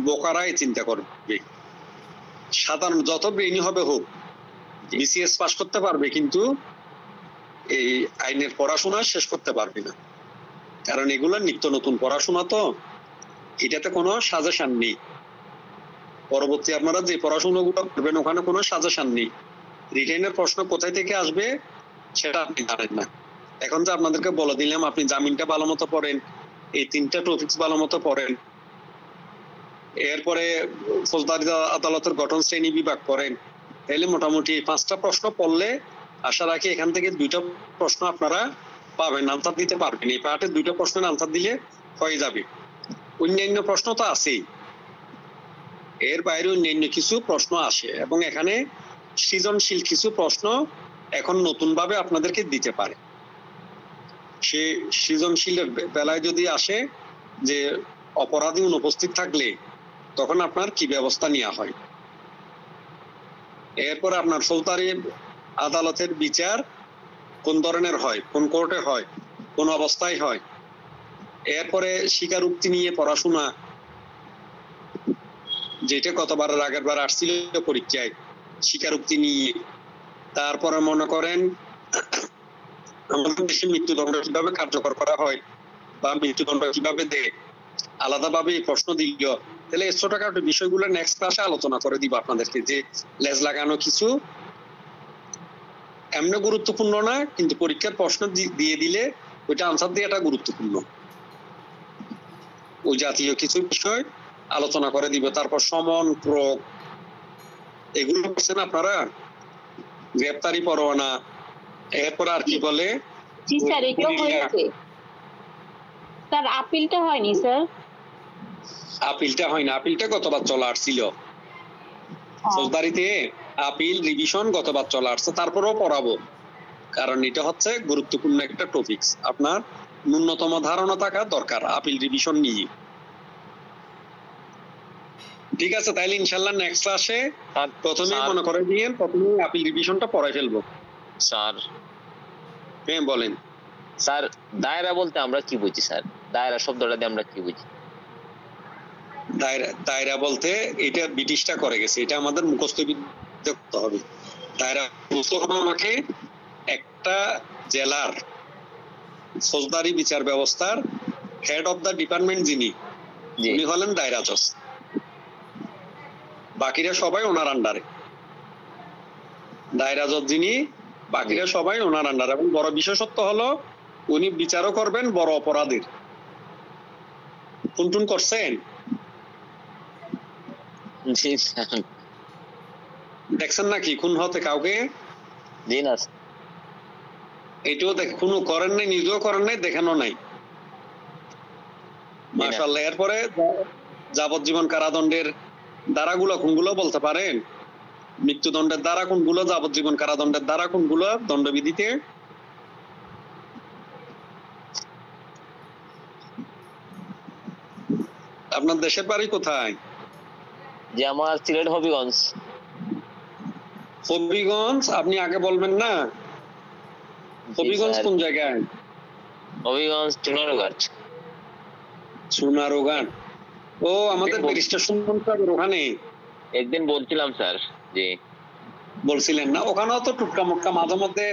বোকারাই চিন্তা করবে। সাধারণ যত ব্রেইনি হবে হোক, বিসিএস পাশ করতে পারবে কিন্তু এই আইনের পড়াশোনা শেষ করতে পারবে না, কারণ এগুলো নিত্য নতুন পড়াশোনা, তো এটাতে কোনো সাজেশন নেই। পরবর্তী আপনারা যে পড়াশোনাগুলো করবেন ওখানে কোনো সাজেশন নেই। রিটেনের প্রশ্ন কোথায় থেকে আসবে সেটা আপনি জানেন না। এখন যে আপনাদেরকে বলে দিলাম আপনি জামিনটা ভালো মতো পড়েন, এই 3টা টপিকস ভালো মতো পড়েন, এরপরে ফৌজদারি আদালতের গঠন শ্রেণী বিভাগ পড়েন, তাহলে মোটামুটি 5টা প্রশ্ন পড়লে আশা রাখি এখান থেকে 2টা প্রশ্ন আপনারা পাবেন, আনসার দিতে পারবেন। এই পার্টে 2টা প্রশ্নের আনসার দিলে হয়ে যাবে। অন্যান্য প্রশ্ন তো আছেই, এর বাইরে অন্যান্য কিছু প্রশ্ন আসে এবং এখানে সৃজনশীল কিছু প্রশ্ন এখন নতুন ভাবে আপনাদেরকে দিতে পারে। সে সৃজনশীলের বেলায় যদি আসে যে অপরাধী অনুপস্থিত থাকলে তখন আপনার কি ব্যবস্থা নেওয়া হয়, এরপরে আপনার ফৌজদারি আদালতের বিচার কোন ধরনের হয়, কোন কোর্টে হয়, কোন অবস্থায় হয়, এরপরে স্বীকারোক্তি নিয়ে পড়াশোনা, যেটা গতবারের আগের বার আসছিল পরীক্ষায়, স্বীকারোক্তি নিয়ে। তারপরে মনে করেন আমাদের দেশে মৃত্যুদণ্ড কিভাবে কার্যকর করা হয় বা মৃত্যুদণ্ড কিভাবে দেয়, আলাদাভাবে প্রশ্ন দিল, তাহলে এই ছোটখাটো বিষয়গুলো নেক্সট ক্লাসে আলোচনা করে দিব আপনাদেরকে, যে লেজ লাগানো কিছু এমনি গুরুত্বপূর্ণ না, কিন্তু পরীক্ষার প্রশ্ন দিয়ে দিলে ওইটা আনসার দেওয়াটা গুরুত্বপূর্ণ। ওই জাতীয় কিছু বিষয় আলোচনা করে দিব। তারপর সমন প্রয়োগ, এগুলো করছেন আপনারা, গ্রেপ্তারি পরোয়ানা, এরপর আর কি বলে, জি স্যার এগুলো হয়েছে স্যার, আপিলটা হয়নি স্যার। আপিলটা হয় না, আপিলটা গতবার চলে আসছিল ফৌজদারিতে, আপিল রিভিশন গতবার চলে আসছে, তারপরেও পড়াবো, কারণ এটা হচ্ছে গুরুত্বপূর্ণ একটা টপিকস। আপনার ন্যূনতম ধারণা থাকা দরকার আপিল রিভিশন নিয়ে। ঠিক আছে, তাইলে ইনশাল্লাহ নেক্সট ক্লাসে প্রথমে মনে করে দিয়ে প্রথমে আপিল রিভিশনটা পড়াই ফেলবো। স্যার হ্যাঁ বলেন। স্যার দায়রা বলতে আমরা কি বুঝি স্যার? দায়রা শব্দটা দিয়ে আমরা কি বুঝি? দায়রা বলতে এটা ব্রিটিশটা করে গেছে, এটা আমাদের মুখস্থ করতে হবে। দায়রা মুখস্থ হবে আমাকে একটা জেলার ফৌজদারি বিচার ব্যবস্থার হেড অফ দা ডিপার্টমেন্ট যিনি, উনি হলেন দায়রা জজ, বাকিরা সবাই ওনার আন্ডারে। দায়রা জজ যিনি, বাকিরা সবাই ওনার আন্ডারে। এবং বড় বিশেষত্ব হলো উনি বিচারও করবেন বড় অপরাধীর। টুনটুন করছেন? জি স্যার। দেখছেন নাকি খুন হতে কাউকে? জি না। এটাও খুনও করেন নাই, নিজেও করেন নাই, দেখানো নাই। মাশাআল্লাহ। এরপরে যাবজ্জীবন কারাদণ্ডের ধারাগুলো কোনগুলো বলতে পারেন? মৃত্যুদণ্ডের ধারা কোনগুলো, যাবজ্জীবন কারাদণ্ডের ধারা কোনগুলো দণ্ডবিধিতে? আপনার দেশের বাড়ি কোথায়? যে আমার সিলেট হবিগঞ্জ। হবিগঞ্জ? আপনি আগে বলবেন না। হবিগঞ্জ কোন জায়গায়? হবিগঞ্জ চুনারুঘাট। চুনারুঘাট, ও আমাদের ব্যারিস্টার সুমন সাহেবের ওখানে একদিন বলছিলাম স্যার। জি বলছিলেন না? ওখানেও তো টুটকা মুটকা মাঝে মধ্যে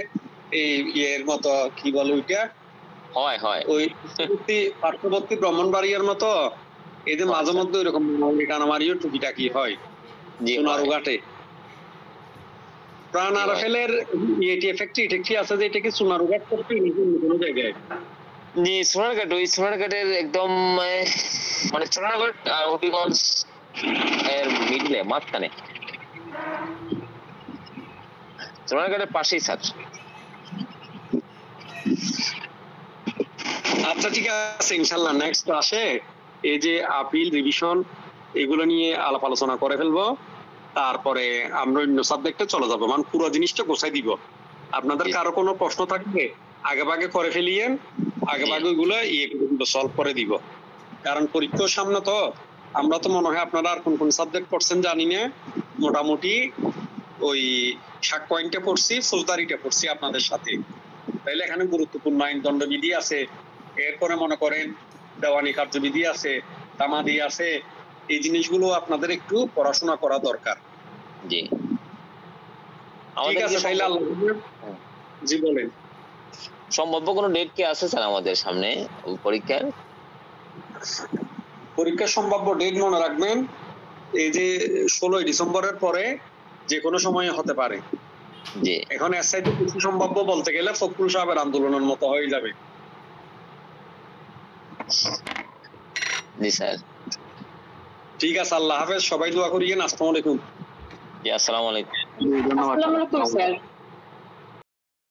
এই ইয়ের মতো কি বলে ওইটা, হয় হয় ওই পার্শ্ববর্তী ব্রাহ্মণবাড়িয়ার মতো এদের মাঝে মধ্যে ওইরকম কানামারিও টুকিটাকি হয় চুনারুঘাটে। প্রাণ আরাফেলের ইয়েটি এফেক্টই আছে যে এটা কি চুনারুঘাট করতে কোনো জায়গায়? জি সোনারঘাট, ওই সোনারঘাটের একদম মানে সোনারঘাট আর হবিগঞ্জ এর মিডলে, মাঝখানে, সোনারঘাটের পাশেই স্যার। আচ্ছা ঠিক আছে, ইনশাল্লাহ নেক্সট ক্লাসে এই যে আপিল রিভিশন এগুলো নিয়ে আলাপ আলোচনা করে ফেলবো। তারপরে আমরা অন্য সাবজেক্টে চলে যাবো, মানে পুরো জিনিসটা গোছাই দিব। আপনাদের কারো কোনো প্রশ্ন থাকবে আগে ভাগে করে ফেলিয়েন, আগে ভাগে ওইগুলো সলভ করে দিব। কারণ পরীক্ষার সামনে তো, আমরা তো মনে হয় আপনারা আর কোন কোন সাবজেক্ট পড়ছেন জানি না, মোটামুটি ওই সাক্ষ্য আইনটা পড়ছি, ফৌজদারিটা পড়ছি আপনাদের সাথে। তাইলে এখানে গুরুত্বপূর্ণ আইন দণ্ডবিধি আছে, এরপরে মনে করেন দেওয়ানি কার্যবিধি আছে, তামাদি আছে, এই জিনিসগুলো আপনাদের একটু পড়াশোনা করা দরকার। জি ঠিক আমাদের আছে, কি তাইলে আল্লাহ জি বলেন। সম্ভাব্য কোনো ডেট কি আছে স্যার আমাদের সামনে পরীক্ষার? পরীক্ষার সম্ভাব্য ডেট মনে রাখবেন, এই যে 16 ডিসেম্বরের পরে যে কোনো সময় হতে পারে। জি এখন এর চাইতে বেশি সম্ভাব্য বলতে গেলে ফখরুল সাহেবের আন্দোলনের মতো হয়ে যাবে। জি স্যার। ঠিক আছে, আল্লাহ হাফেজ, সবাই দোয়া করিয়েন। আসসালামু আলাইকুম। জি আসসালামু আলাইকুম। ধন্যবাদ। আসসালামু আলাইকুম স্যার।